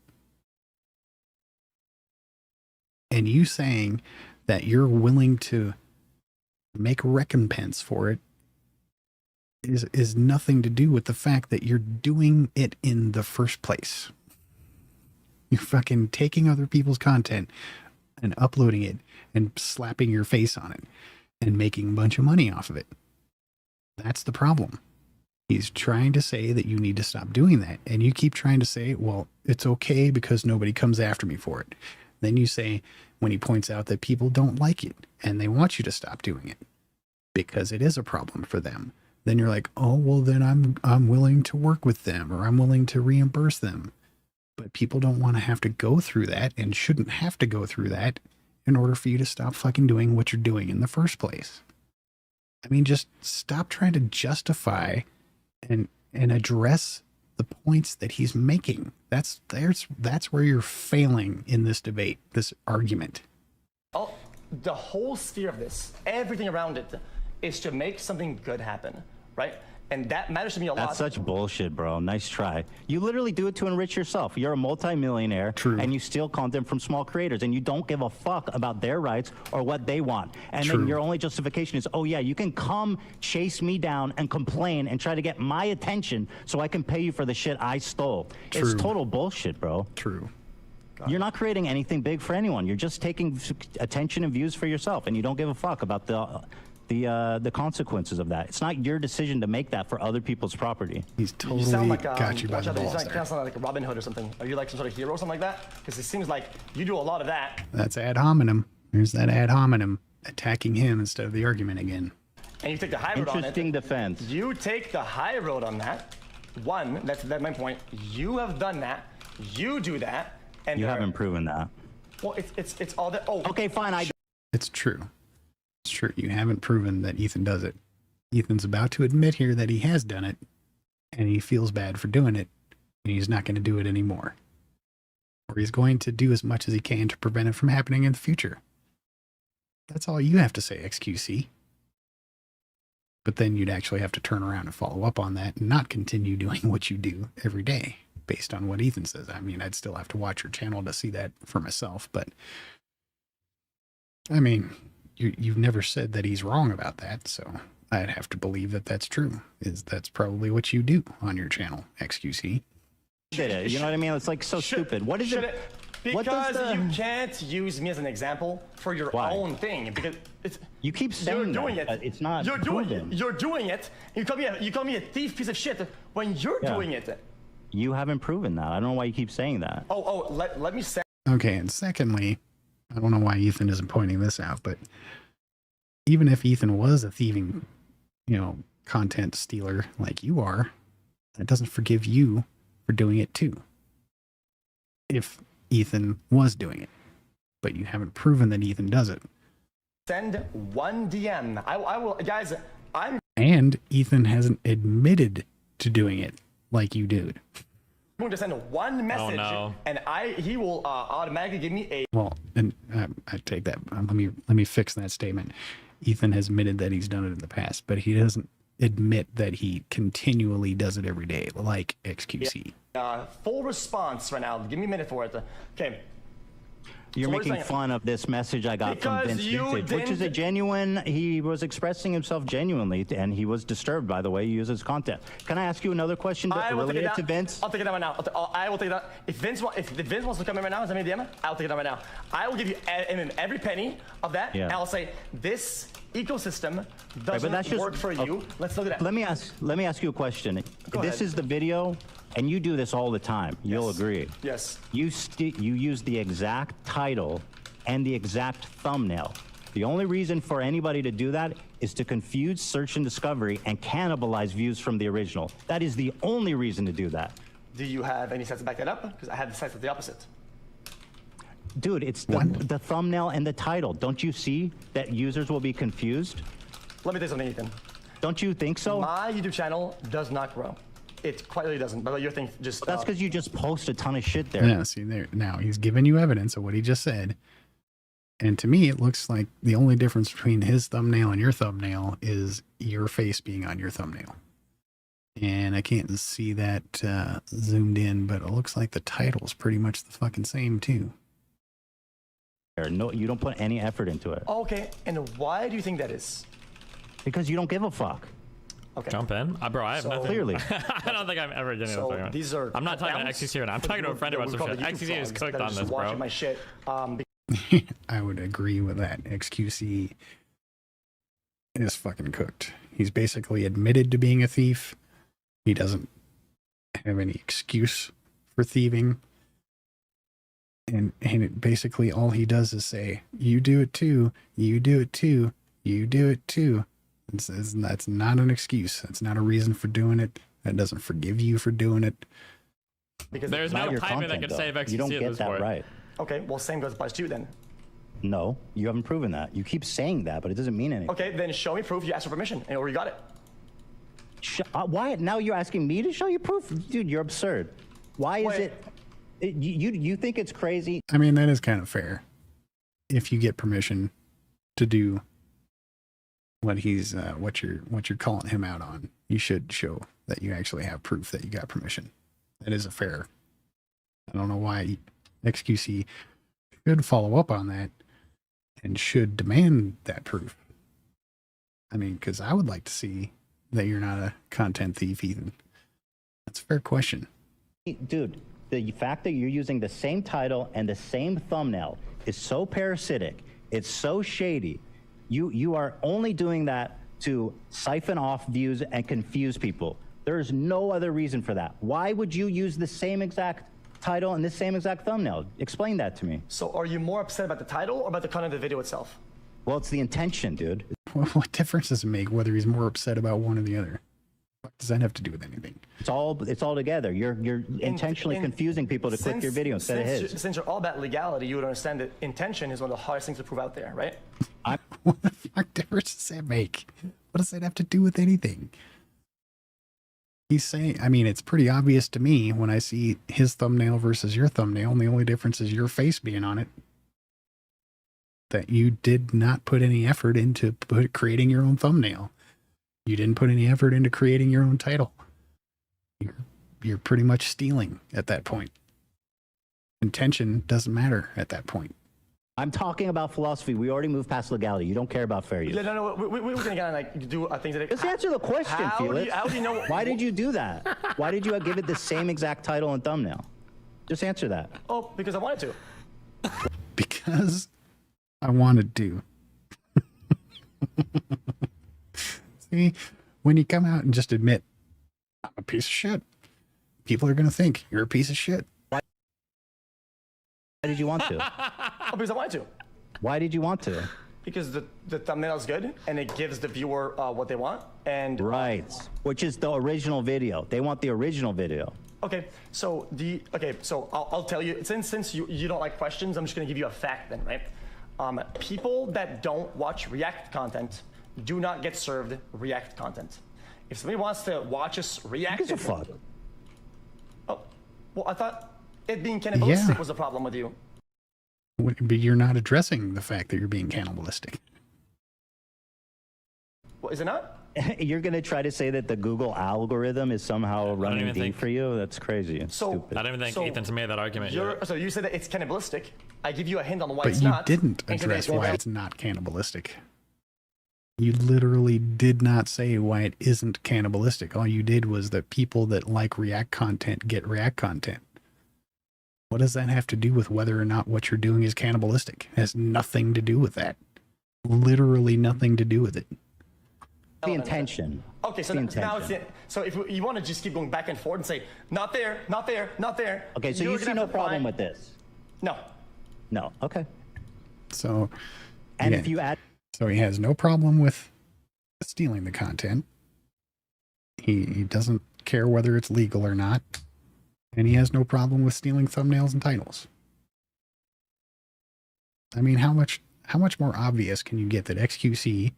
Speaker 1: And you saying that you're willing to make recompense for it is nothing to do with the fact that you're doing it in the first place. You're fucking taking other people's content and uploading it and slapping your face on it and making a bunch of money off of it. That's the problem. He's trying to say that you need to stop doing that. And you keep trying to say, well, it's okay because nobody comes after me for it. Then you say, when he points out that people don't like it and they want you to stop doing it because it is a problem for them, then you're like, oh, well, then I'm willing to work with them or I'm willing to reimburse them. But people don't want to have to go through that and shouldn't have to go through that in order for you to stop fucking doing what you're doing in the first place. I mean, just stop trying to justify and address the points that he's making. That's where you're failing in this debate, this argument.
Speaker 4: Oh, the whole sphere of this, everything around it, is to make something good happen, right? And that matters to me a lot.
Speaker 2: That's such bullshit, bro. Nice try. You literally do it to enrich yourself. You're a multimillionaire.
Speaker 1: True.
Speaker 2: And you steal content from small creators, and you don't give a fuck about their rights or what they want. And
Speaker 1: True.
Speaker 2: then your only justification is, oh yeah, you can come chase me down and complain and try to get my attention so I can pay you for the shit I stole.
Speaker 1: True.
Speaker 2: It's total bullshit, bro.
Speaker 1: True.
Speaker 2: You're not creating anything big for anyone. You're just taking attention and views for yourself, and you don't give a fuck about the consequences of that. It's not your decision to make that for other people's property.
Speaker 1: He's totally
Speaker 4: you sound like,
Speaker 1: got you by the balls
Speaker 4: you sound like Robin Hood or something. Are you like some sort of hero or something like that? Because it seems like you do a lot of that.
Speaker 1: That's ad hominem. There's that ad hominem attacking him instead of the argument again.
Speaker 4: And you take the high road on it.
Speaker 2: Interesting defense.
Speaker 4: You take the high road on that. One, that's my point. You have done that. You do that. And
Speaker 2: You haven't proven that.
Speaker 4: Well, it's all that. Oh,
Speaker 2: okay, fine.
Speaker 1: It's true. It's true. You haven't proven that Ethan does it. Ethan's about to admit here that he has done it, and he feels bad for doing it, and he's not going to do it anymore. Or he's going to do as much as he can to prevent it from happening in the future. That's all you have to say, xQc. But then you'd actually have to turn around and follow up on that and not continue doing what you do every day based on what Ethan says. I mean, I'd still have to watch your channel to see that for myself, but I mean, you've never said that he's wrong about that, so I'd have to believe that that's true. That's probably what you do on your channel, xQc.
Speaker 2: Did it? You know what I mean? It's like so stupid. What is it?
Speaker 4: Because you can't use me as an example for your own thing. Because
Speaker 2: you keep saying
Speaker 4: you're doing
Speaker 2: that,
Speaker 4: it.
Speaker 2: but it's not
Speaker 4: You're
Speaker 2: proven.
Speaker 4: doing it. You call me a thief piece of shit when you're doing it.
Speaker 2: You haven't proven that. I don't know why you keep saying that.
Speaker 4: Let me say.
Speaker 1: Okay, and secondly, I don't know why Ethan isn't pointing this out, but even if Ethan was a thieving, content stealer like you are, that doesn't forgive you for doing it too. If Ethan was doing it, but you haven't proven that Ethan does it.
Speaker 4: Send one DM. I will, guys.
Speaker 1: And Ethan hasn't admitted to doing it like you did.
Speaker 4: I'm going to send one message, and he will automatically give me a.
Speaker 1: Well, and I take that. Let me fix that statement. Ethan has admitted that he's done it in the past, but he doesn't admit that he continually does it every day, like xQc.
Speaker 4: Full response right now. Give me a minute for it. Okay.
Speaker 2: You're making fun of this message I got from Vince Vintage, which is a genuine. He was expressing himself genuinely, and he was disturbed by the way he uses content. Can I ask you another question related to Vince?
Speaker 4: I'll take it out right now. I will take it out. If Vince wants to come in right now and send me a DM, I'll take it out right now. I will give you every penny of that.
Speaker 2: Yeah.
Speaker 4: And I'll say this ecosystem doesn't work for you. Let's look at that.
Speaker 2: Let me ask you a question. This is the video. And you do this all the time. You'll agree.
Speaker 4: Yes.
Speaker 2: You use the exact title and the exact thumbnail. The only reason for anybody to do that is to confuse search and discovery and cannibalize views from the original. That is the only reason to do that.
Speaker 4: Do you have any sets to back that up? Because I have the sets of the opposite.
Speaker 2: Dude, it's the thumbnail and the title. Don't you see that users will be confused?
Speaker 4: Let me tell you something, Ethan.
Speaker 2: Don't you think so?
Speaker 4: My YouTube channel does not grow. it quite really doesn't. But your thing just.
Speaker 2: That's because you just post a ton of shit there.
Speaker 1: Yeah, see there. Now he's giving you evidence of what he just said. And to me, it looks like the only difference between his thumbnail and your thumbnail is your face being on your thumbnail. And I can't see that zoomed in, but it looks like the title's pretty much the fucking same too.
Speaker 2: No, you don't put any effort into it.
Speaker 4: Okay, and why do you think that is?
Speaker 2: Because you don't give a fuck.
Speaker 4: Okay.
Speaker 3: Jump in, bro. I have nothing.
Speaker 2: Clearly.
Speaker 3: I don't think I'm ever getting a fucking.
Speaker 4: These are.
Speaker 3: I'm not talking about xQc right now. I'm talking to a friend about some shit. xQc is cooked on this, bro.
Speaker 4: My shit.
Speaker 1: I would agree with that. xQc is fucking cooked. He's basically admitted to being a thief. He doesn't have any excuse for thieving. And basically all he does is say, you do it too, you do it too, you do it too. That's not an excuse. That's not a reason for doing it. That doesn't forgive you for doing it.
Speaker 4: Because
Speaker 3: there's no timing that could save xQc
Speaker 2: You don't
Speaker 3: at
Speaker 2: get
Speaker 3: this
Speaker 2: that
Speaker 3: point.
Speaker 2: right.
Speaker 4: Okay, well, same goes applies to you then.
Speaker 2: No, you haven't proven that. You keep saying that, but it doesn't mean anything.
Speaker 4: Okay, then show me proof you asked for permission, or you got it.
Speaker 2: Why? Now you're asking me to show you proof? Dude, you're absurd. Why is it you think it's crazy?
Speaker 1: I mean, that is kind of fair. If you get permission to do what he's what you're calling him out on, you should show that you actually have proof that you got permission. That is a fair. I don't know why xQc should follow up on that and should demand that proof. I mean, because I would like to see that you're not a content thief, Ethan. That's a fair question.
Speaker 2: Dude, the fact that you're using the same title and the same thumbnail is so parasitic. It's so shady. You are only doing that to siphon off views and confuse people. There's no other reason for that. Why would you use the same exact title and the same exact thumbnail? Explain that to me.
Speaker 4: So are you more upset about the title or about the content of the video itself?
Speaker 2: Well, it's the intention, dude.
Speaker 1: What difference does it make whether he's more upset about one or the other? What does that have to do with anything?
Speaker 2: It's all together. You're intentionally confusing people to click your video instead of his.
Speaker 4: Since you're all about legality, you would understand that intention is one of the hardest things to prove out there, right?
Speaker 1: What the fuck difference does that make? What does that have to do with anything? He's saying, I mean, it's pretty obvious to me when I see his thumbnail versus your thumbnail, and the only difference is your face being on it, that you did not put any effort into creating your own thumbnail. You didn't put any effort into creating your own title. You're pretty much stealing at that point. Intention doesn't matter at that point.
Speaker 2: I'm talking about philosophy. We already moved past legality. You don't care about fair use.
Speaker 4: No. We're gonna like do things that.
Speaker 2: Just answer the question, Felix.
Speaker 4: How do you know?
Speaker 2: Why did you do that? Why did you give it the same exact title and thumbnail? Just answer that.
Speaker 4: Oh, because I wanted to.
Speaker 1: Because I wanted to. See, when you come out and just admit, I'm a piece of shit, people are going to think you're a piece of shit.
Speaker 2: Why did you want to?
Speaker 4: Because I wanted to.
Speaker 2: Why did you want to?
Speaker 4: Because the thumbnail is good and it gives the viewer what they want. And
Speaker 2: right, which is the original video. They want the original video.
Speaker 4: Okay, so I'll tell you, since you don't like questions, I'm just gonna give you a fact then, right? People that don't watch React content do not get served React content. If somebody wants to watch us react,
Speaker 2: gives a fuck?
Speaker 4: Oh, well, I thought it being cannibalistic was a problem with you.
Speaker 1: But you're not addressing the fact that you're being cannibalistic.
Speaker 4: Well, is it not?
Speaker 2: You're going to try to say that the Google algorithm is somehow running deep for you? That's crazy. It's stupid.
Speaker 3: I don't even think Ethan's made that argument yet.
Speaker 4: So you said that it's cannibalistic. I give you a hint on why it's
Speaker 1: not.
Speaker 4: But
Speaker 1: you didn't address why it's not cannibalistic. You literally did not say why it isn't cannibalistic. All you did was that people that like React content get React content. What does that have to do with whether or not what you're doing is cannibalistic? It has nothing to do with that. Literally nothing to do with it.
Speaker 2: The intention.
Speaker 4: Okay, so now it's so if you want to just keep going back and forth and say not there, not there, not there.
Speaker 2: Okay, so you see no problem with this?
Speaker 4: No.
Speaker 2: No. Okay.
Speaker 1: So,
Speaker 2: and if you add,
Speaker 1: so he has no problem with stealing the content. He doesn't care whether it's legal or not, and he has no problem with stealing thumbnails and titles. I mean, how much more obvious can you get that xQc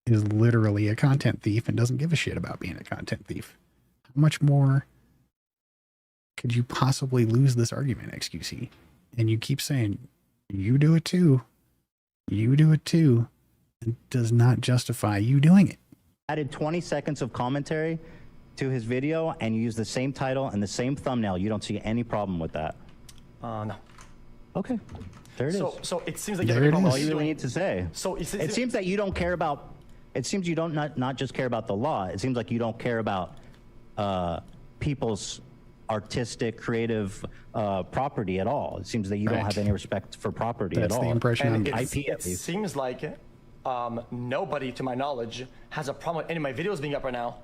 Speaker 1: is literally a content thief and doesn't give a shit about being a content thief? How How much more could you possibly lose this argument, xQc? And you keep saying, you do it too. You do it too. It does not justify you doing it.
Speaker 2: Added 20 seconds of commentary to his video and you use the same title and the same thumbnail. You don't see any problem with that?
Speaker 4: No.
Speaker 2: Okay. There it is.
Speaker 4: So it seems like
Speaker 1: There
Speaker 4: you have a
Speaker 1: it
Speaker 4: problem.
Speaker 2: All you really need to say.
Speaker 4: So
Speaker 2: It seems that you don't care about, it seems you don't not just care about the law. It seems like you don't care about people's artistic, creative property at all. It seems that you don't have any respect for property
Speaker 1: That's
Speaker 2: at all.
Speaker 1: the impression I'm
Speaker 4: And
Speaker 1: getting.
Speaker 4: it seems like nobody, to my knowledge, has a problem with any of my videos being up right now.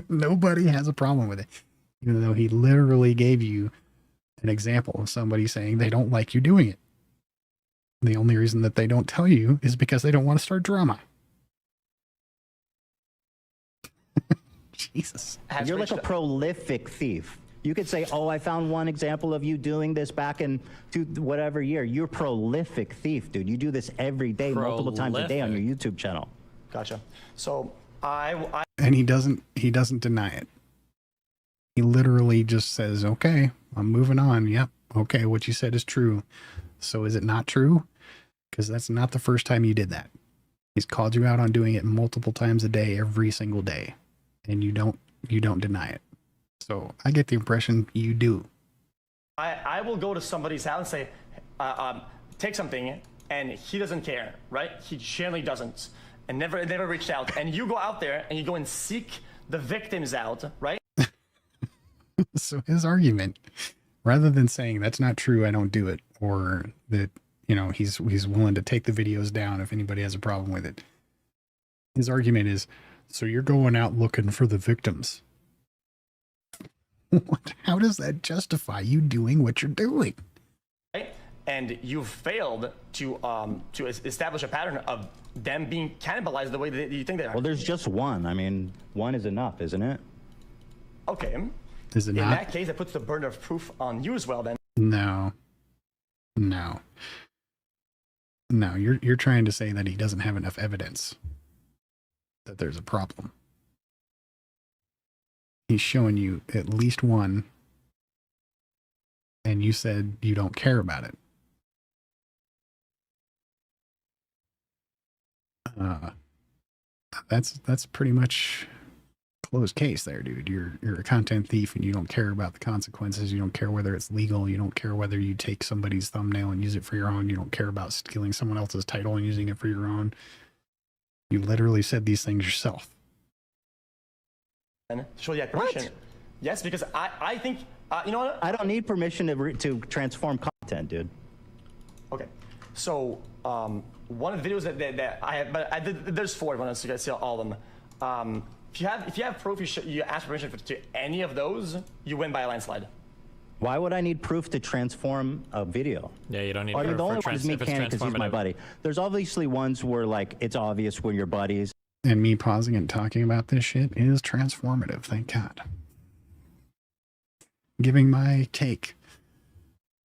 Speaker 1: Nobody has a problem with it. Even though he literally gave you an example of somebody saying they don't like you doing it. The only reason that they don't tell you is because they don't want to start drama. Jesus.
Speaker 2: You're like a prolific thief. You could say, oh, I found one example of you doing this back in whatever year. You're a prolific thief, dude. You do this every day, multiple times a day on your YouTube channel.
Speaker 4: Gotcha. So I
Speaker 1: And he doesn't deny it. He literally just says, okay, I'm moving on. Yep. Okay. What you said is true. So is it not true? Because that's not the first time you did that. He's called you out on doing it multiple times a day, every single day. And you don't deny it. So I get the impression you do.
Speaker 4: I will go to somebody's house and say, take something, and he doesn't care, right? He generally doesn't, and never reached out. And you go out there and you go and seek the victims out, right?
Speaker 1: So his argument, rather than saying that's not true, I don't do it, or that, you know, he's willing to take the videos down if anybody has a problem with it. His argument is, so you're going out looking for the victims. What? How does that justify you doing what you're doing?
Speaker 4: Right? And you've failed to establish a pattern of them being cannibalized the way that you think they are.
Speaker 2: Well, there's just one. I mean, one is enough, isn't it?
Speaker 4: Okay.
Speaker 1: Is it
Speaker 4: In
Speaker 1: not?
Speaker 4: that case, that puts the burden of proof on you as well, then.
Speaker 1: No. No. No, you're trying to say that he doesn't have enough evidence that there's a problem. He's showing you at least one, and you said you don't care about it. That's pretty much closed case there, dude. You're a content thief and you don't care about the consequences. You don't care whether it's legal. You don't care whether you take somebody's thumbnail and use it for your own. You don't care about stealing someone else's title and using it for your own. You literally said these things yourself.
Speaker 4: And show you had permission.
Speaker 2: What?
Speaker 4: Yes, because I think, you know what?
Speaker 2: I don't need permission to transform content, dude.
Speaker 4: Okay. So, one of the videos that I have, but there's 4 if I want to see all of them. If you have proof, you ask permission to any of those, you win by a landslide.
Speaker 2: Why would I need proof to transform a video?
Speaker 3: Yeah, you don't need
Speaker 2: I mean,
Speaker 3: proof
Speaker 2: the
Speaker 3: for
Speaker 2: only one is me
Speaker 3: if it's
Speaker 2: canning because he's my
Speaker 3: transformative.
Speaker 2: buddy. There's obviously ones where like it's obvious when you're buddies.
Speaker 1: And me pausing and talking about this shit is transformative, thank God. Giving my take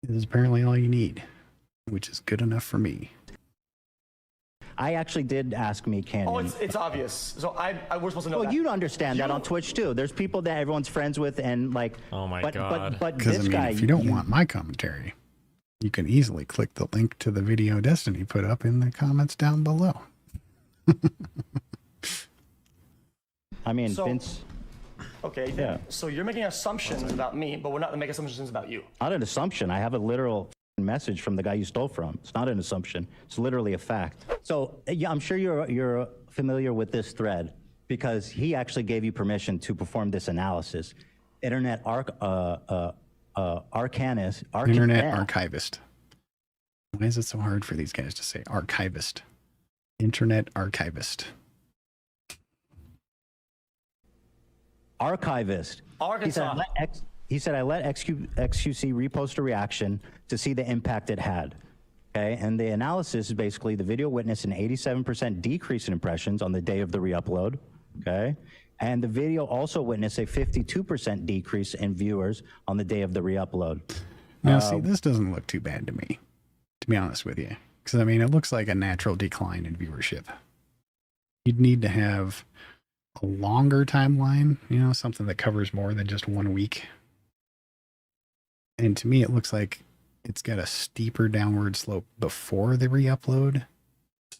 Speaker 1: is apparently all you need, which is good enough for me.
Speaker 2: I actually did ask me canning.
Speaker 4: Oh, it's obvious. So we're supposed to know
Speaker 2: Well,
Speaker 4: that.
Speaker 2: you'd understand that on Twitch too. There's people that everyone's friends with, and like.
Speaker 3: Oh my
Speaker 2: but,
Speaker 3: God.
Speaker 2: But
Speaker 1: Because,
Speaker 2: this
Speaker 1: I mean,
Speaker 2: guy,
Speaker 1: if you don't want my commentary, you can easily click the link to the video Destiny put up in the comments down below.
Speaker 2: I mean,
Speaker 4: So-
Speaker 2: Vince,
Speaker 4: Okay,
Speaker 2: Yeah.
Speaker 4: so you're making assumptions about me, but we're not making assumptions about you.
Speaker 2: not an assumption. I have a literal message from the guy you stole from. It's not an assumption. It's literally a fact. So yeah, I'm sure you're familiar with this thread because he actually gave you permission to perform this analysis. Internet arcanist.
Speaker 1: Internet archivist. Why is it so hard for these guys to say archivist? Internet archivist.
Speaker 2: Archivist.
Speaker 4: Arkansas.
Speaker 2: He said, I let xQc repost a reaction to see the impact it had. Okay, and the analysis is basically the video witnessed an 87% decrease in impressions on the day of the re-upload. Okay, and the video also witnessed a 52% decrease in viewers on the day of the re-upload.
Speaker 1: Now, see, this doesn't look too bad to me, to be honest with you. Because, I mean, it looks like a natural decline in viewership. You'd need to have a longer timeline, something that covers more than just 1 week. And to me, it looks like it's got a steeper downward slope before the re-upload.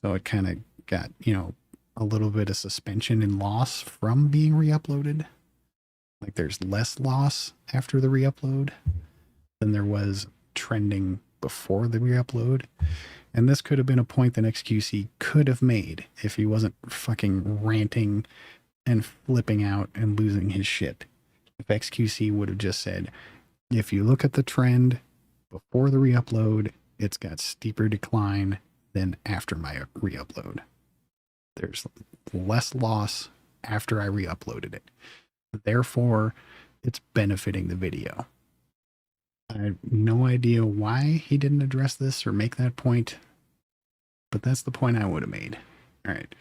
Speaker 1: So it kind of got, a little bit of suspension and loss from being re-uploaded. Like there's less loss after the re-upload than there was trending before the re-upload. And this could have been a point that xQc could have made if he wasn't fucking ranting and flipping out and losing his shit. If xQc would have just said, if you look at the trend before the re-upload, it's got steeper decline than after my re-upload. There's less loss after I re-uploaded it. Therefore, it's benefiting the video. I have no idea why he didn't address this or make that point, but that's the point I would have made. All right.